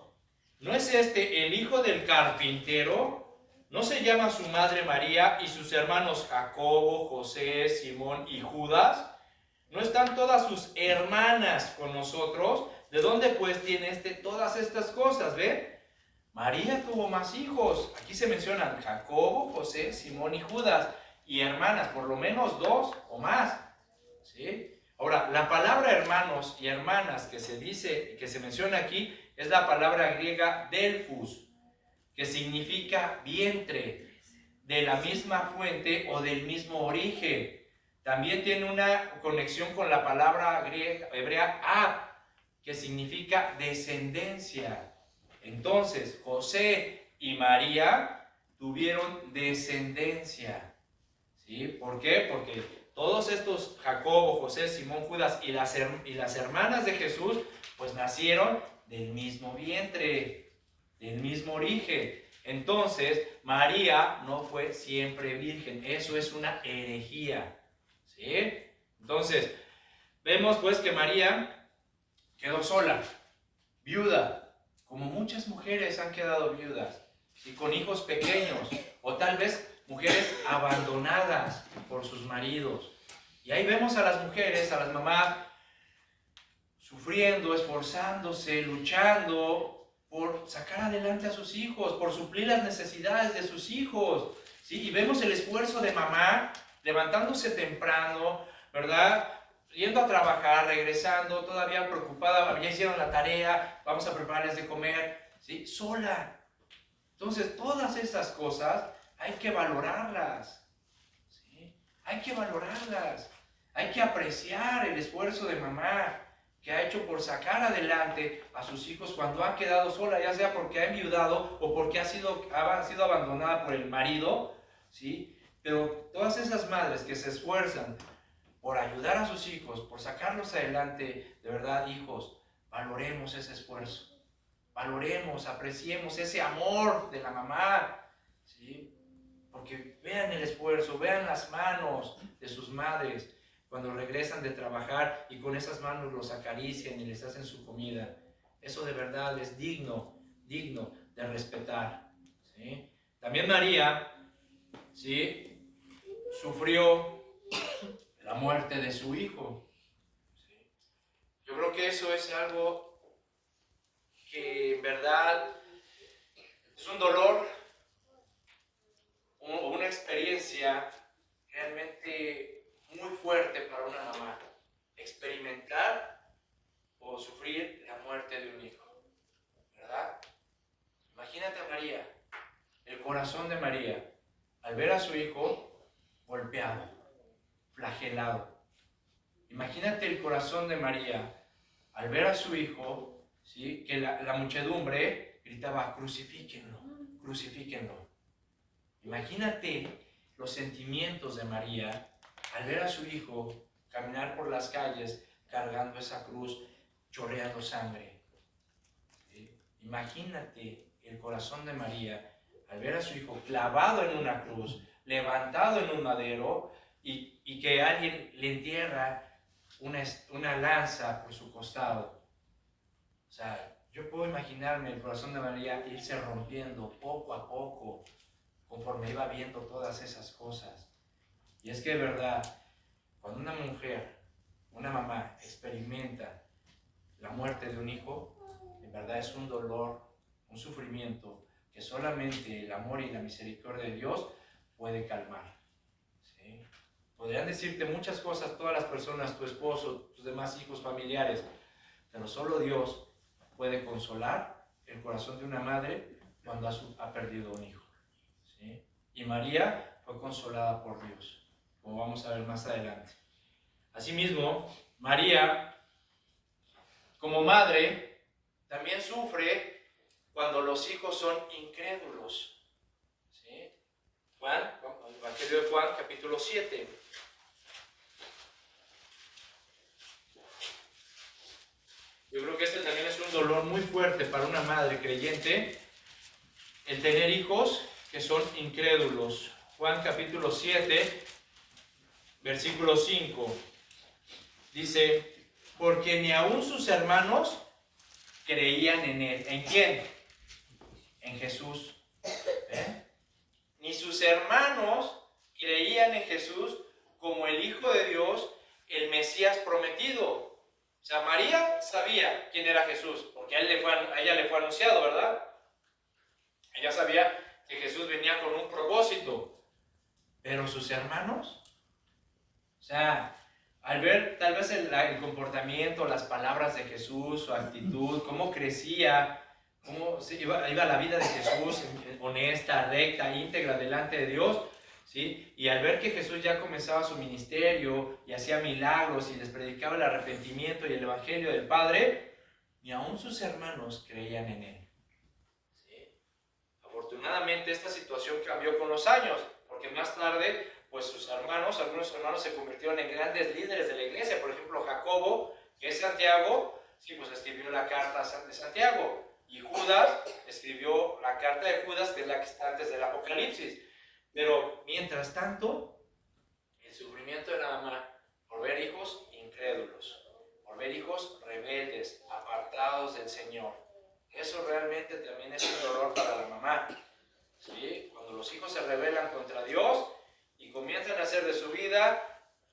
¿No es este el hijo del carpintero? ¿No se llama su madre María y sus hermanos Jacobo, José, Simón y Judas? ¿No están todas sus hermanas con nosotros? ¿De dónde pues tiene todas estas cosas? ¿Ven? María tuvo más hijos. Aquí se mencionan Jacobo, José, Simón y Judas. Y hermanas, por lo menos 2 o más. ¿Sí? Ahora, la palabra hermanos y hermanas que se menciona aquí es la palabra griega delphus, que significa vientre, de la misma fuente o del mismo origen. También tiene una conexión con la palabra hebrea ab, que significa descendencia. Entonces, José y María tuvieron descendencia. ¿Sí? ¿Por qué? Porque todos estos, Jacobo, José, Simón, Judas y las hermanas de Jesús, pues nacieron del mismo vientre, del mismo origen. Entonces, María no fue siempre virgen. Eso es una herejía. ¿Sí? Entonces, vemos pues que María quedó sola, viuda, como muchas mujeres han quedado viudas, y con hijos pequeños, o tal vez mujeres abandonadas por sus maridos. Y ahí vemos a las mujeres, a las mamás, sufriendo, esforzándose, luchando por sacar adelante a sus hijos, por suplir las necesidades de sus hijos. ¿Sí? Y vemos el esfuerzo de mamá, levantándose temprano, ¿verdad? Yendo a trabajar, regresando, todavía preocupada, ya hicieron la tarea, vamos a prepararles de comer, ¿sí? Sola. Entonces, todas estas cosas hay que valorarlas, ¿sí? Hay que valorarlas, hay que apreciar el esfuerzo de mamá que ha hecho por sacar adelante a sus hijos cuando han quedado sola, ya sea porque ha enviudado o porque ha sido abandonada por el marido, ¿sí? Pero todas esas madres que se esfuerzan por ayudar a sus hijos, por sacarlos adelante, de verdad, hijos, valoremos ese esfuerzo. Valoremos, apreciemos ese amor de la mamá, ¿sí? Porque vean el esfuerzo, vean las manos de sus madres cuando regresan de trabajar y con esas manos los acarician y les hacen su comida. Eso de verdad es digno de respetar, ¿sí? También María, ¿sí?, sufrió la muerte de su hijo. ¿Sí? Yo creo que eso es algo que en verdad es un dolor o una experiencia realmente muy fuerte para una mamá. Experimentar o sufrir la muerte de un hijo, ¿verdad? Imagínate a María, el corazón de María, al ver a su hijo golpeado, flagelado. Imagínate el corazón de María al ver a su hijo, ¿sí?, que la muchedumbre gritaba, crucifíquenlo, crucifíquenlo. Imagínate los sentimientos de María al ver a su hijo caminar por las calles cargando esa cruz, chorreando sangre. ¿Sí? Imagínate el corazón de María al ver a su hijo clavado en una cruz, levantado en un madero y que alguien le entierra una lanza por su costado. O sea, yo puedo imaginarme el corazón de María irse rompiendo poco a poco conforme iba viendo todas esas cosas. Y es que de verdad, cuando una mujer, una mamá, experimenta la muerte de un hijo, en verdad es un dolor, un sufrimiento que solamente el amor y la misericordia de Dios puede calmar. ¿Sí? Podrían decirte muchas cosas todas las personas, tu esposo, tus demás hijos, familiares, pero solo Dios puede consolar el corazón de una madre cuando ha perdido un hijo. ¿Sí? Y María fue consolada por Dios, como vamos a ver más adelante. Asimismo, María, como madre, también sufre cuando los hijos son incrédulos. ¿Sí? Evangelio de Juan, capítulo 7. Yo creo que este también es un dolor muy fuerte para una madre creyente, el tener hijos que son incrédulos. Juan capítulo 7, versículo 5. Dice, porque ni aun sus hermanos creían en él. ¿En quién? En Jesús. Ni sus hermanos creían en Jesús como el Hijo de Dios, el Mesías prometido. O sea, María sabía quién era Jesús, porque a ella le fue anunciado, ¿verdad? Ella sabía que Jesús venía con un propósito. Pero sus hermanos, o sea, al ver tal vez el comportamiento, las palabras de Jesús, su actitud, cómo crecía, cómo iba la vida de Jesús honesta, recta, íntegra delante de Dios, ¿sí? Y al ver que Jesús ya comenzaba su ministerio y hacía milagros y les predicaba el arrepentimiento y el evangelio del Padre, ni aun sus hermanos creían en él. ¿Sí? Afortunadamente esta situación cambió con los años, porque más tarde pues sus hermanos, algunos hermanos se convirtieron en grandes líderes de la iglesia. Por ejemplo, Jacobo, que es Santiago, sí, pues escribió la carta de Santiago. Y Judas escribió la carta de Judas, que es la que está antes del Apocalipsis. Pero mientras tanto, el sufrimiento de la mamá por ver hijos incrédulos, por ver hijos rebeldes, apartados del Señor, eso realmente también es un dolor para la mamá. ¿Sí? Cuando los hijos se rebelan contra Dios y comienzan a hacer de su vida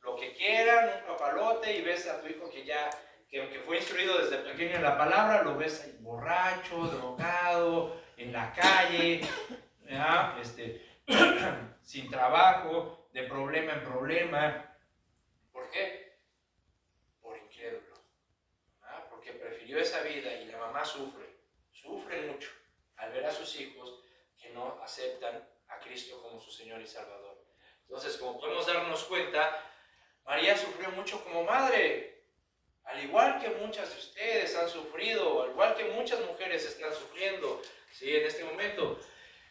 lo que quieran, un papalote, y ves a tu hijo que aunque fue instruido desde pequeño en la palabra, lo ves ahí borracho, drogado, en la calle, sin trabajo, de problema en problema. ¿Por qué? Por incrédulo. Porque prefirió esa vida y la mamá sufre mucho al ver a sus hijos que no aceptan a Cristo como su Señor y Salvador. Entonces, como podemos darnos cuenta, María sufrió mucho como madre, al igual que muchas de ustedes han sufrido, al igual que muchas mujeres están sufriendo, ¿sí? En este momento,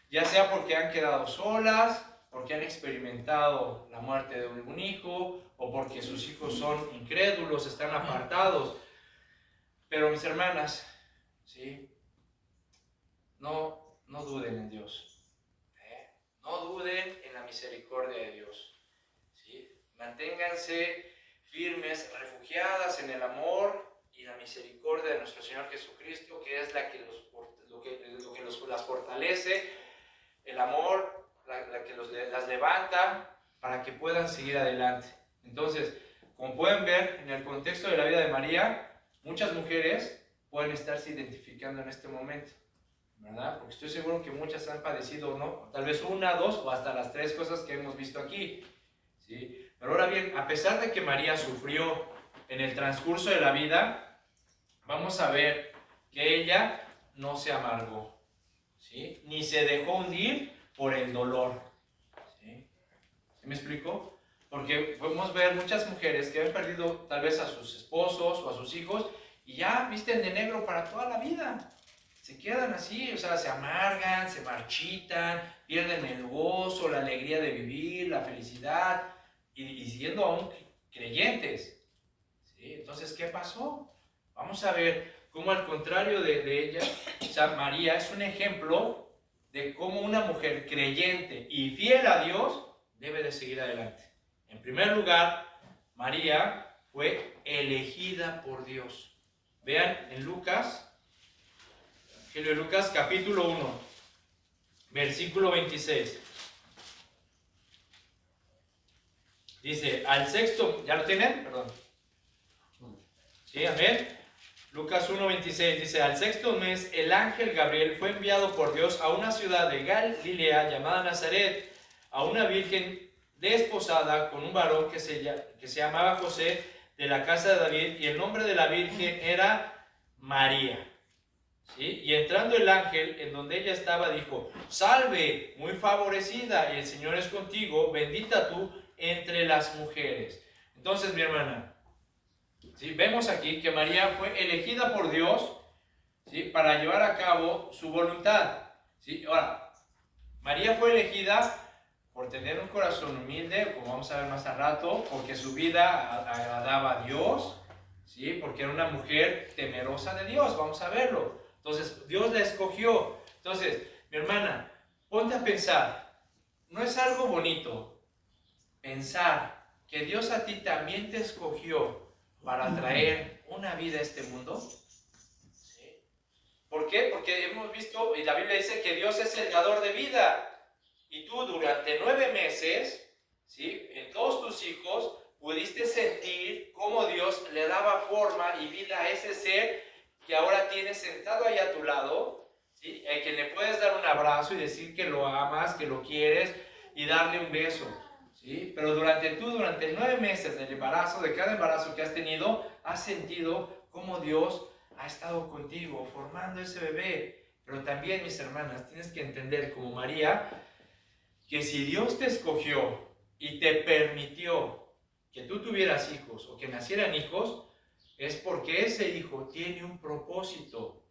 ya sea porque han quedado solas, porque han experimentado la muerte de un hijo, o porque sus hijos son incrédulos, están apartados. Pero mis hermanas, ¿sí? No duden en Dios. No duden en la misericordia de Dios. ¿Sí? Manténganse firmes, refugiadas en el amor y la misericordia de nuestro Señor Jesucristo, que es la que las fortalece, el amor, la que las levanta para que puedan seguir adelante. Entonces, como pueden ver en el contexto de la vida de María, muchas mujeres pueden estarse identificando en este momento, ¿verdad? Porque estoy seguro que muchas han padecido, ¿no? Tal vez una, dos o hasta las tres cosas que hemos visto aquí, ¿sí? Pero ahora bien, a pesar de que María sufrió en el transcurso de la vida, vamos a ver que ella no se amargó, ¿sí? Ni se dejó hundir por el dolor, ¿sí? ¿Sí me explico? Porque podemos ver muchas mujeres que han perdido tal vez a sus esposos o a sus hijos y ya visten de negro para toda la vida. Se quedan así, o sea, se amargan, se marchitan, pierden el gozo, la alegría de vivir, la felicidad, y siendo aún creyentes. ¿Sí? Entonces, ¿qué pasó? Vamos a ver cómo al contrario de ella, o sea, María es un ejemplo de cómo una mujer creyente y fiel a Dios debe de seguir adelante. En primer lugar, María fue elegida por Dios. Vean en Lucas, Evangelio de Lucas, capítulo 1, versículo 26. Dice, al sexto, ¿ya lo tienen? Perdón. Sí, amén. Lucas 1:26 dice, al sexto mes el ángel Gabriel fue enviado por Dios a una ciudad de Galilea llamada Nazaret, a una virgen desposada con un varón que se llamaba José, de la casa de David, y el nombre de la virgen era María. ¿Sí? Y entrando el ángel en donde ella estaba, dijo, salve, muy favorecida, el Señor es contigo, bendita tú entre las mujeres. Entonces, mi hermana, ¿sí? Vemos aquí que María fue elegida por Dios, ¿sí? Para llevar a cabo su voluntad, ¿sí? Ahora, María fue elegida por tener un corazón humilde, como vamos a ver más al rato, porque su vida agradaba a Dios, ¿sí? Porque era una mujer temerosa de Dios, vamos a verlo. Entonces, Dios la escogió. Entonces, mi hermana, ponte a pensar, ¿no es algo bonito pensar que Dios a ti también te escogió para traer una vida a este mundo? ¿Sí? ¿Por qué? Porque hemos visto, y la Biblia dice que Dios es el dador de vida. Y tú durante 9 meses, ¿sí? En todos tus hijos, pudiste sentir cómo Dios le daba forma y vida a ese ser que ahora tienes sentado ahí a tu lado, ¿sí? El que le puedes dar un abrazo y decir que lo amas, que lo quieres y darle un beso, ¿sí? Pero durante 9 meses del embarazo, de cada embarazo que has tenido, has sentido cómo Dios ha estado contigo, formando ese bebé. Pero también, mis hermanas, tienes que entender como María, que si Dios te escogió y te permitió que tú tuvieras hijos o que nacieran hijos, es porque ese hijo tiene un propósito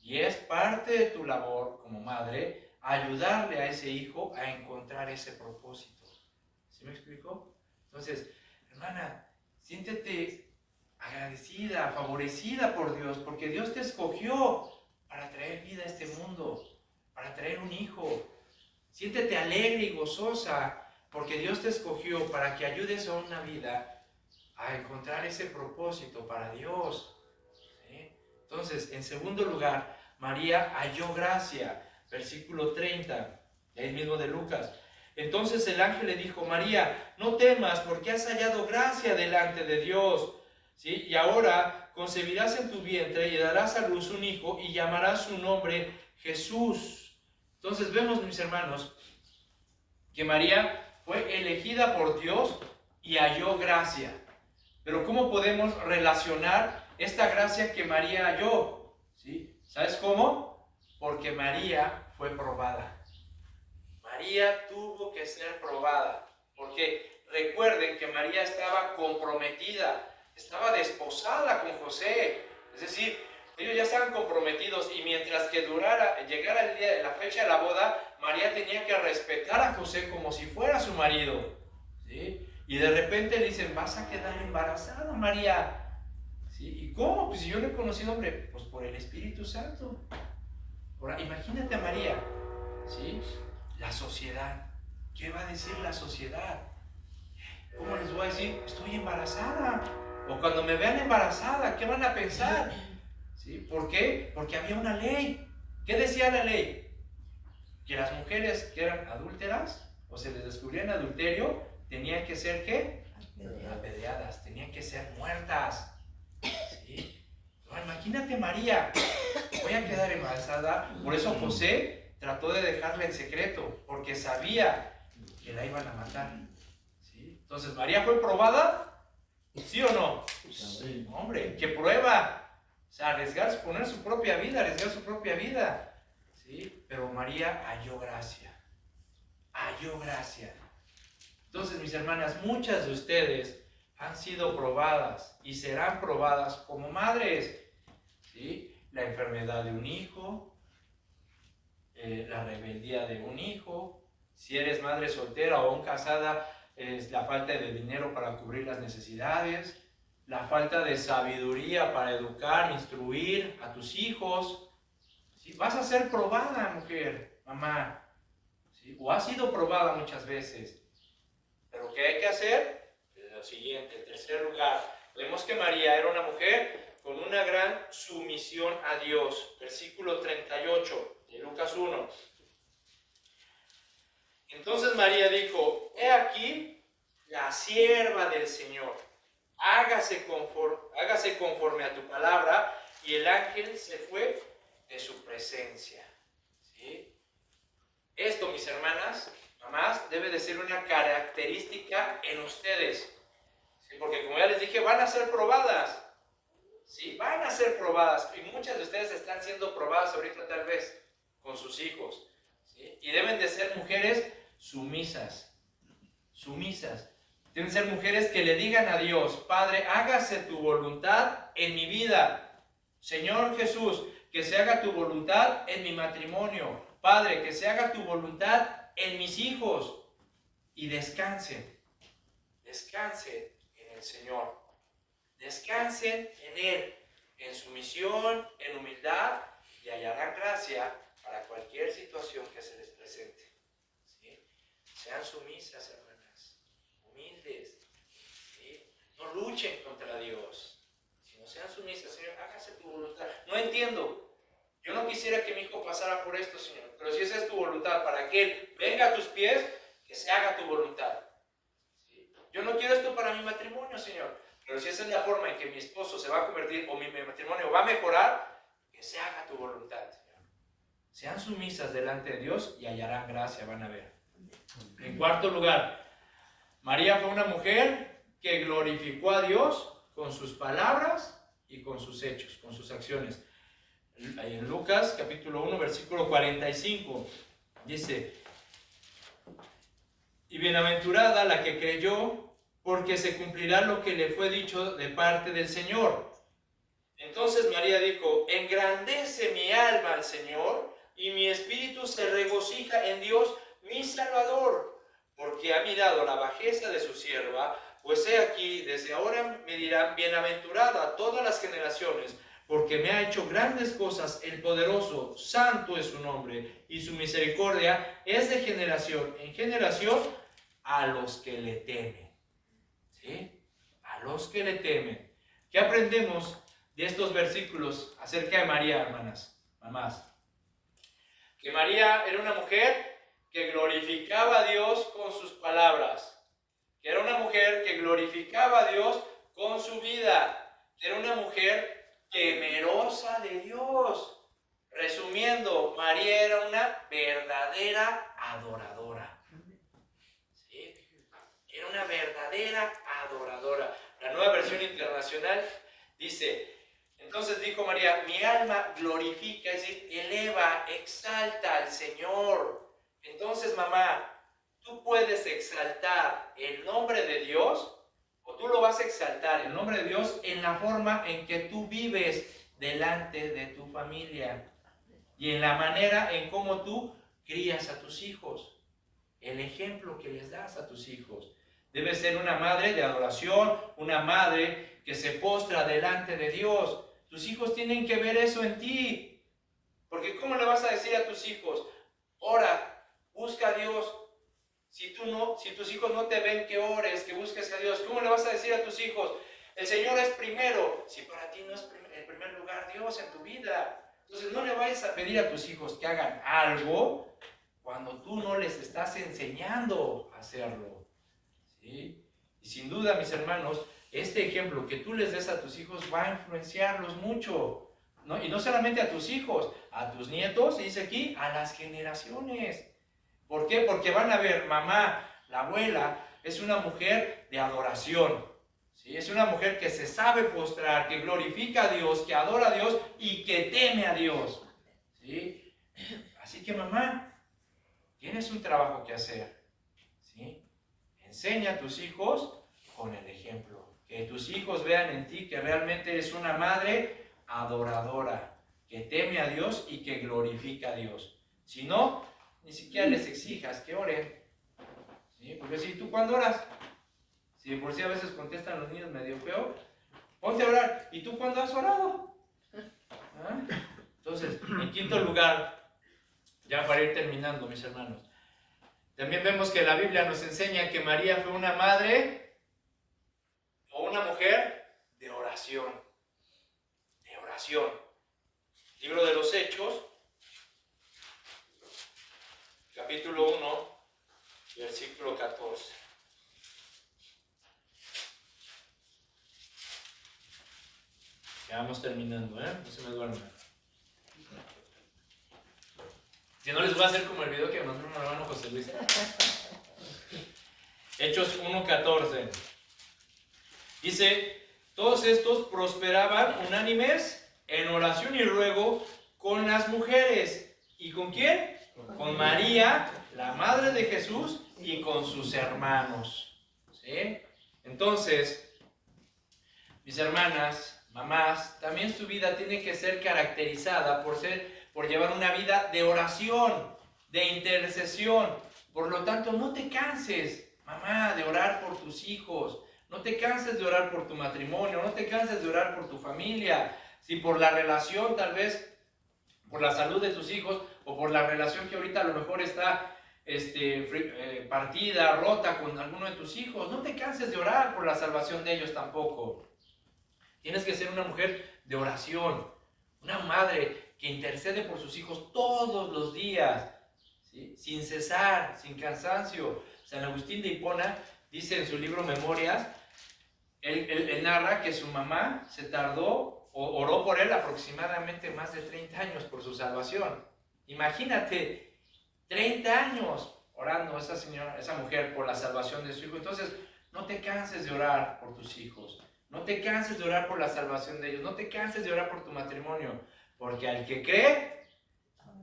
y es parte de tu labor como madre ayudarle a ese hijo a encontrar ese propósito. ¿Sí me explico? Entonces, hermana, siéntete agradecida, favorecida por Dios, porque Dios te escogió para traer vida a este mundo, para traer un hijo. Siéntete alegre y gozosa porque Dios te escogió para que ayudes a una vida a encontrar ese propósito para Dios. ¿Sí? Entonces, en segundo lugar, María halló gracia. Versículo 30, ahí mismo de Lucas. Entonces el ángel le dijo, María, no temas porque has hallado gracia delante de Dios. ¿Sí? Y ahora concebirás en tu vientre y darás a luz un hijo y llamarás su nombre Jesús. Entonces vemos, mis hermanos, que María fue elegida por Dios y halló gracia. Pero ¿cómo podemos relacionar esta gracia que María halló? ¿Sí? ¿Sabes cómo? Porque María fue probada. María tuvo que ser probada. Porque recuerden que María estaba comprometida, estaba desposada con José. Es decir, ellos ya estaban comprometidos y mientras que llegara el día de la fecha de la boda, María tenía que respetar a José como si fuera su marido, ¿sí? Y de repente le dicen, vas a quedar embarazada, María. ¿Sí? ¿Y cómo? Pues si yo no he conocido hombre, pues por el Espíritu Santo. Ahora, imagínate a María, ¿sí? La sociedad. ¿Qué va a decir la sociedad? ¿Cómo les voy a decir? Estoy embarazada. O cuando me vean embarazada, ¿qué van a pensar? ¿Sí? ¿Por qué? Porque había una ley. ¿Qué decía la ley? Que las mujeres que eran adúlteras o se les descubría en adulterio tenían que ser ¿qué? Apedreadas, tenían que ser muertas. ¿Sí? No, imagínate María, voy a quedar embarazada. Por eso José trató de dejarla en secreto, porque sabía que la iban a matar. ¿Sí? Entonces, ¿María fue probada? ¿Sí o no? Sí. Hombre, ¿qué prueba? O sea, arriesgar, poner su propia vida, arriesgar su propia vida. ¿Sí? Pero María halló gracia. Halló gracia. Entonces, mis hermanas, muchas de ustedes han sido probadas y serán probadas como madres. ¿Sí? La enfermedad de un hijo, la rebeldía de un hijo. Si eres madre soltera o aún casada, es la falta de dinero para cubrir las necesidades. La falta de sabiduría para educar, instruir a tus hijos. ¿Sí? Vas a ser probada, mujer, mamá. ¿Sí? O has sido probada muchas veces. Pero ¿qué hay que hacer? Lo siguiente, en tercer lugar, vemos que María era una mujer con una gran sumisión a Dios. Versículo 38 de Lucas 1. Entonces María dijo, he aquí la sierva del Señor, hágase conforme a tu palabra, y el ángel se fue de su presencia. ¿Sí? Esto, mis hermanas, mamás, debe de ser una característica en ustedes. ¿Sí? Porque como ya les dije, van a ser probadas. ¿Sí? Van a ser probadas. Y muchas de ustedes están siendo probadas ahorita tal vez con sus hijos. ¿Sí? Y deben de ser mujeres sumisas. Sumisas. Deben ser mujeres que le digan a Dios, Padre, hágase tu voluntad en mi vida. Señor Jesús, que se haga tu voluntad en mi matrimonio. Padre, que se haga tu voluntad en mis hijos. Y descansen. Descansen en el Señor. Descansen en Él, en sumisión, en humildad, y hallarán gracia para cualquier situación que se les presente. ¿Sí? Sean sumisas, hermanas, humildes. ¿Sí? No luchen contra Dios, sino sean sumisas. Señor, hágase tu voluntad. No entiendo. Yo no quisiera que mi hijo pasara por esto, Señor, pero si esa es tu voluntad, para que Él venga a tus pies, que se haga tu voluntad. ¿Sí? Yo no quiero esto para mi matrimonio, Señor. Pero si esa es la forma en que mi esposo se va a convertir o mi matrimonio va a mejorar, que se haga tu voluntad, Señor. Sean sumisas delante de Dios y hallarán gracia, van a ver. En cuarto lugar, María fue una mujer que glorificó a Dios con sus palabras y con sus hechos, con sus acciones. En Lucas capítulo 1, versículo 45, dice, y bienaventurada la que creyó, porque se cumplirá lo que le fue dicho de parte del Señor. Entonces María dijo, engrandece mi alma al Señor, y mi espíritu se regocija en Dios mi Salvador, porque ha mirado la bajeza de su sierva, pues he aquí, desde ahora me dirán, bienaventurada todas las generaciones, porque me ha hecho grandes cosas el poderoso, santo es su nombre, y su misericordia es de generación en generación a los que le temen. ¿Sí? A los que le temen. ¿Qué aprendemos de estos versículos acerca de María, hermanas, mamás? Que María era una mujer que glorificaba a Dios con sus palabras, que era una mujer que glorificaba a Dios con su vida, que era una mujer temerosa de Dios. Resumiendo, María era una verdadera adoradora. ¿Sí? Era una verdadera adoradora. La Nueva Versión Internacional dice, entonces dijo María, mi alma glorifica, es decir, eleva, exalta al Señor. Entonces, mamá, tú puedes exaltar el nombre de Dios, o tú lo vas a exaltar, el nombre de Dios, en la forma en que tú vives delante de tu familia y en la manera en cómo tú crías a tus hijos, el ejemplo que les das a tus hijos. Debe ser una madre de adoración, una madre que se postra delante de Dios. Tus hijos tienen que ver eso en ti. Porque ¿cómo le vas a decir a tus hijos, ora, busca a Dios? Si tus hijos no te ven que ores, que busques a Dios, ¿cómo le vas a decir a tus hijos, el Señor es primero? Si para ti no es el primer lugar Dios en tu vida. Entonces no le vayas a pedir a tus hijos que hagan algo cuando tú no les estás enseñando a hacerlo. ¿Sí? Y sin duda, mis hermanos, este ejemplo que tú les des a tus hijos va a influenciarlos mucho, ¿no? Y no solamente a tus hijos, a tus nietos, y dice aquí, a las generaciones. ¿Por qué? Porque van a ver, mamá, la abuela, es una mujer de adoración. ¿Sí? Es una mujer que se sabe postrar, que glorifica a Dios, que adora a Dios y que teme a Dios. ¿Sí? Así que, mamá, tienes un trabajo que hacer. ¿Sí? Enseña a tus hijos con el ejemplo. Que tus hijos vean en ti que realmente eres una madre adoradora, que teme a Dios y que glorifica a Dios. Si no, ni siquiera les exijas que oren. ¿Sí? Porque si tú cuando oras, si por si a veces contestan los niños medio feo, ponte a orar. ¿Y tú cuándo has orado? ¿Ah? Entonces, en quinto lugar, ya para ir terminando, mis hermanos, También vemos que la Biblia nos enseña que María fue una madre o una mujer de oración. De oración. Libro de los Hechos, capítulo 1, versículo 14. Ya vamos terminando, no se me duerman. Si no, les voy a hacer como el video que mandó mi hermano José Luis. Hechos 1:14. Dice, todos estos prosperaban unánimes en oración y ruego con las mujeres. ¿Y con quién? Con María, la madre de Jesús, y con sus hermanos. ¿Sí? Entonces, mis hermanas, mamás, también su vida tiene que ser caracterizada por llevar una vida de oración, de intercesión. Por lo tanto, no te canses, mamá, de orar por tus hijos. No te canses de orar por tu matrimonio. No te canses de orar por tu familia. Si por la relación, tal vez, por la salud de tus hijos, o por la relación que ahorita a lo mejor está partida, rota con alguno de tus hijos, no te canses de orar por la salvación de ellos tampoco. Tienes que ser una mujer de oración, una madre que intercede por sus hijos todos los días, ¿sí? Sin cesar, sin cansancio. San Agustín de Hipona dice en su libro Memorias, él narra que su mamá se tardó, o oró por él aproximadamente más de 30 años por su salvación. Imagínate, 30 años orando esa mujer por la salvación de su hijo. Entonces, no te canses de orar por tus hijos. No te canses de orar por la salvación de ellos. No te canses de orar por tu matrimonio. Porque al que cree,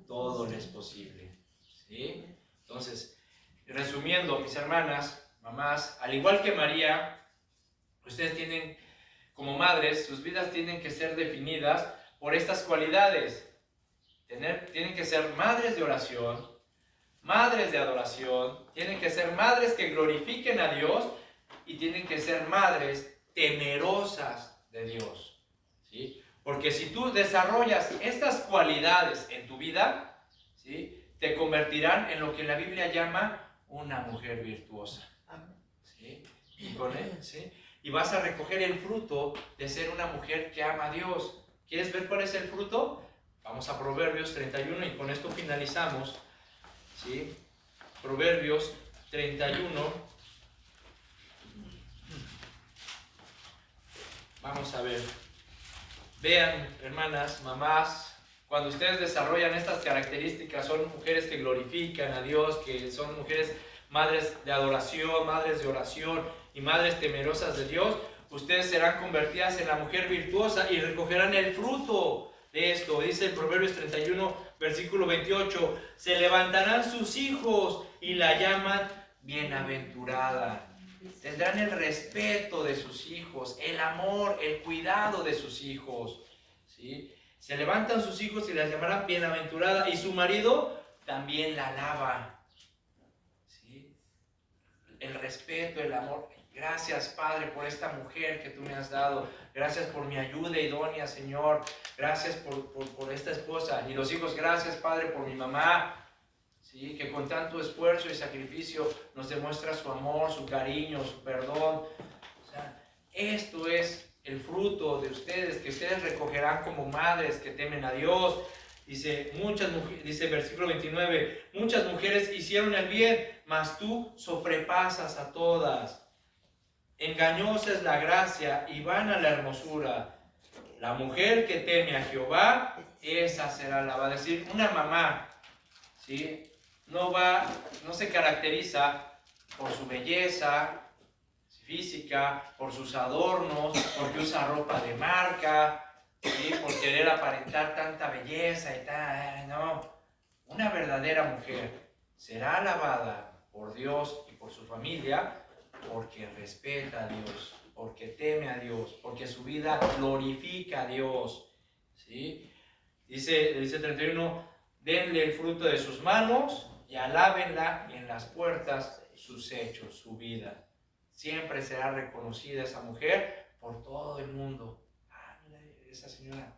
todo le es posible. ¿Sí? Entonces, resumiendo, mis hermanas, mamás, al igual que María, ustedes tienen, como madres, sus vidas tienen que ser definidas por estas cualidades. Tienen que ser madres de oración, madres de adoración, tienen que ser madres que glorifiquen a Dios y tienen que ser madres temerosas de Dios, ¿sí? Porque si tú desarrollas estas cualidades en tu vida, ¿sí?, te convertirán en lo que la Biblia llama una mujer virtuosa, ¿sí? ¿Sí? Y vas a recoger el fruto de ser una mujer que ama a Dios. ¿Quieres ver cuál es el fruto? Vamos a Proverbios 31 y con esto finalizamos, ¿sí? Proverbios 31. Vamos a ver. Vean, hermanas, mamás, cuando ustedes desarrollan estas características, son mujeres que glorifican a Dios, que son mujeres madres de adoración, madres de oración y madres temerosas de Dios, ustedes serán convertidas en la mujer virtuosa y recogerán el fruto de esto. Dice el Proverbios 31, versículo 28, se levantarán sus hijos y la llaman bienaventurada. Tendrán el respeto de sus hijos, el amor, el cuidado de sus hijos, ¿sí? Se levantan sus hijos y la llamarán bienaventurada, y su marido también la alaba, ¿sí? El respeto, el amor. Gracias, Padre, por esta mujer que tú me has dado. Gracias por mi ayuda idónea, Señor. Gracias por esta esposa. Y los hijos, gracias, Padre, por mi mamá, ¿sí?, que con tanto esfuerzo y sacrificio nos demuestra su amor, su cariño, su perdón. O sea, esto es el fruto de ustedes, que ustedes recogerán como madres que temen a Dios. Dice, dice versículo 29, muchas mujeres hicieron el bien, mas tú sobrepasas a todas. Engañosa es la gracia y vana la hermosura. La mujer que teme a Jehová, esa será la. Va a decir, una mamá, ¿sí?, no se caracteriza por su belleza física, por sus adornos, porque usa ropa de marca, ¿sí?, por querer aparentar tanta belleza y tal. No, una verdadera mujer será alabada por Dios y por su familia porque respeta a Dios, porque teme a Dios, porque su vida glorifica a Dios, ¿sí? Dice 31, denle el fruto de sus manos y alábenla en las puertas sus hechos, su vida. Siempre será reconocida esa mujer por todo el mundo. Ah, mira, esa señora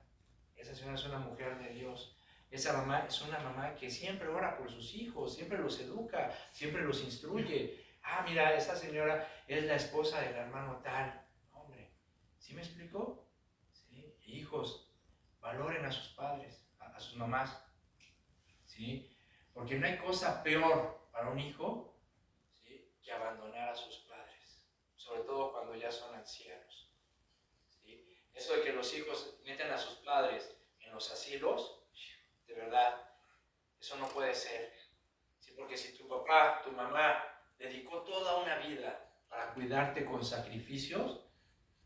es una mujer de Dios. esa mamá es una mamá que siempre ora por sus hijos, siempre los educa, siempre los instruye. Ah, mira, esa señora es la esposa del hermano tal. Hombre, ¿sí me explicó? ¿Sí? Hijos, valoren a sus padres, a sus mamás. ¿Sí? Porque no hay cosa peor para un hijo, ¿sí?, que abandonar a sus padres, sobre todo cuando ya son ancianos. ¿Sí? Eso de que los hijos meten a sus padres en los asilos, de verdad, eso no puede ser. ¿Sí? Porque si tu papá, tu mamá dedicó toda una vida para cuidarte con sacrificios,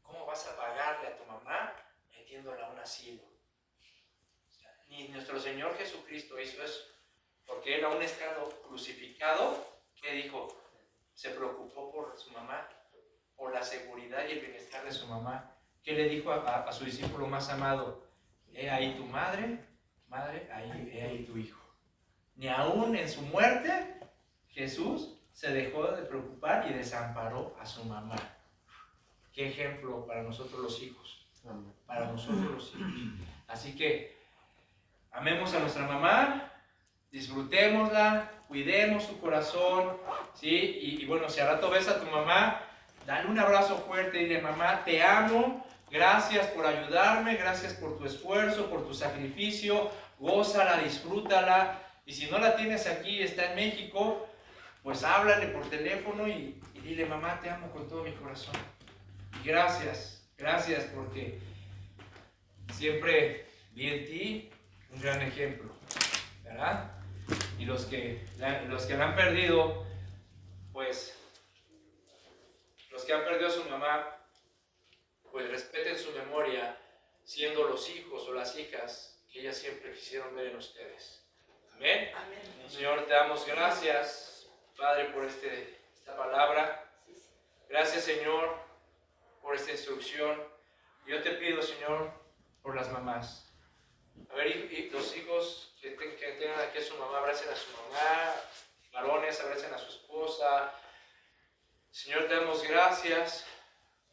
¿cómo vas a pagarle a tu mamá metiéndola a un asilo? O sea, ni nuestro Señor Jesucristo hizo eso, porque Él, aún estando crucificado, ¿qué dijo? Se preocupó por su mamá, por la seguridad y el bienestar de su mamá. ¿Qué le dijo a su discípulo más amado? He ahí tu madre, he ahí tu hijo. Ni aún en su muerte, Jesús se dejó de preocupar y desamparó a su mamá. Qué ejemplo para nosotros los hijos. Para nosotros los hijos. Así que amemos a nuestra mamá, disfrutémosla, cuidemos su corazón, ¿sí? Y bueno, si al rato ves a tu mamá, dale un abrazo fuerte y dile: mamá, te amo, gracias por ayudarme, gracias por tu esfuerzo, por tu sacrificio, gózala, disfrútala. Y si no la tienes aquí, está en México, pues háblale por teléfono y dile: mamá, te amo con todo mi corazón. Y gracias porque siempre vi en ti un gran ejemplo, ¿verdad? Y los que la han perdido, pues, los que han perdido a su mamá, pues respeten su memoria, siendo los hijos o las hijas que ellas siempre quisieron ver en ustedes. Amén. Amén. Señor, te damos gracias, Padre, por esta palabra. Gracias, Señor, por esta instrucción. Yo te pido, Señor, por las mamás. A ver, y los hijos que tengan aquí a su mamá, abracen a su mamá. Varones, abracen a su esposa. Señor, te damos gracias,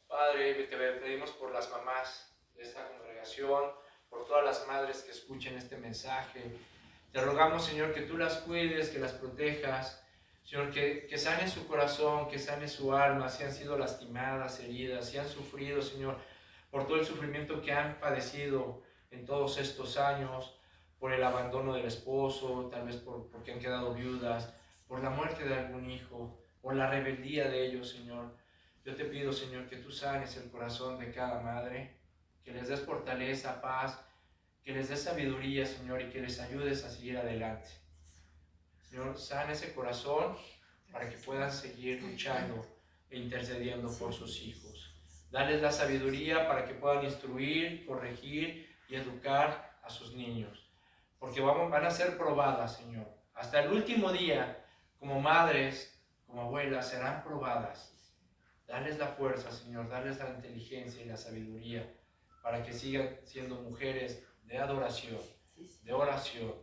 Padre, y te pedimos por las mamás de esta congregación, por todas las madres que escuchen este mensaje. Te rogamos, Señor, que tú las cuides, que las protejas. Señor, que sane su corazón, que sane su alma, si han sido lastimadas, heridas, si han sufrido, Señor, por todo el sufrimiento que han padecido en todos estos años, por el abandono del esposo, tal vez porque han quedado viudas, por la muerte de algún hijo, por la rebeldía de ellos, Señor. Yo te pido, Señor, que tú sanes el corazón de cada madre, que les des fortaleza, paz, que les des sabiduría, Señor, y que les ayudes a seguir adelante. Señor, sana ese corazón para que puedan seguir luchando e intercediendo por sus hijos. Dales la sabiduría para que puedan instruir, corregir y educar a sus niños. Porque van a ser probadas, Señor. Hasta el último día, como madres, como abuelas, serán probadas. Dales la fuerza, Señor, dales la inteligencia y la sabiduría para que sigan siendo mujeres de adoración, de oración,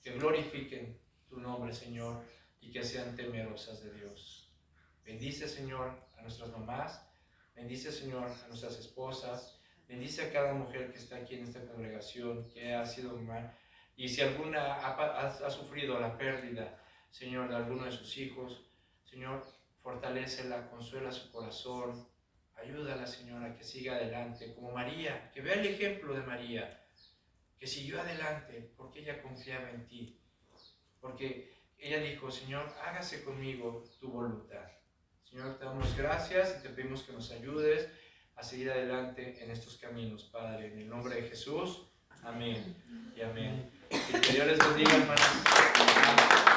que glorifiquen tu nombre, Señor, y que sean temerosas de Dios. Bendice, Señor, a nuestras mamás. Bendice, Señor, a nuestras esposas. Bendice a cada mujer que está aquí en esta congregación, que ha sido mamá. Y si alguna ha sufrido la pérdida, Señor, de alguno de sus hijos, Señor, fortalécela, consuela su corazón. Ayúdala, Señor, a que siga adelante, como María, que vea el ejemplo de María, que siguió adelante porque ella confiaba en ti. Porque ella dijo: Señor, hágase conmigo tu voluntad. Señor, te damos gracias y te pedimos que nos ayudes a seguir adelante en estos caminos, Padre. En el nombre de Jesús, amén y amén. Y que Dios les bendiga, hermanos.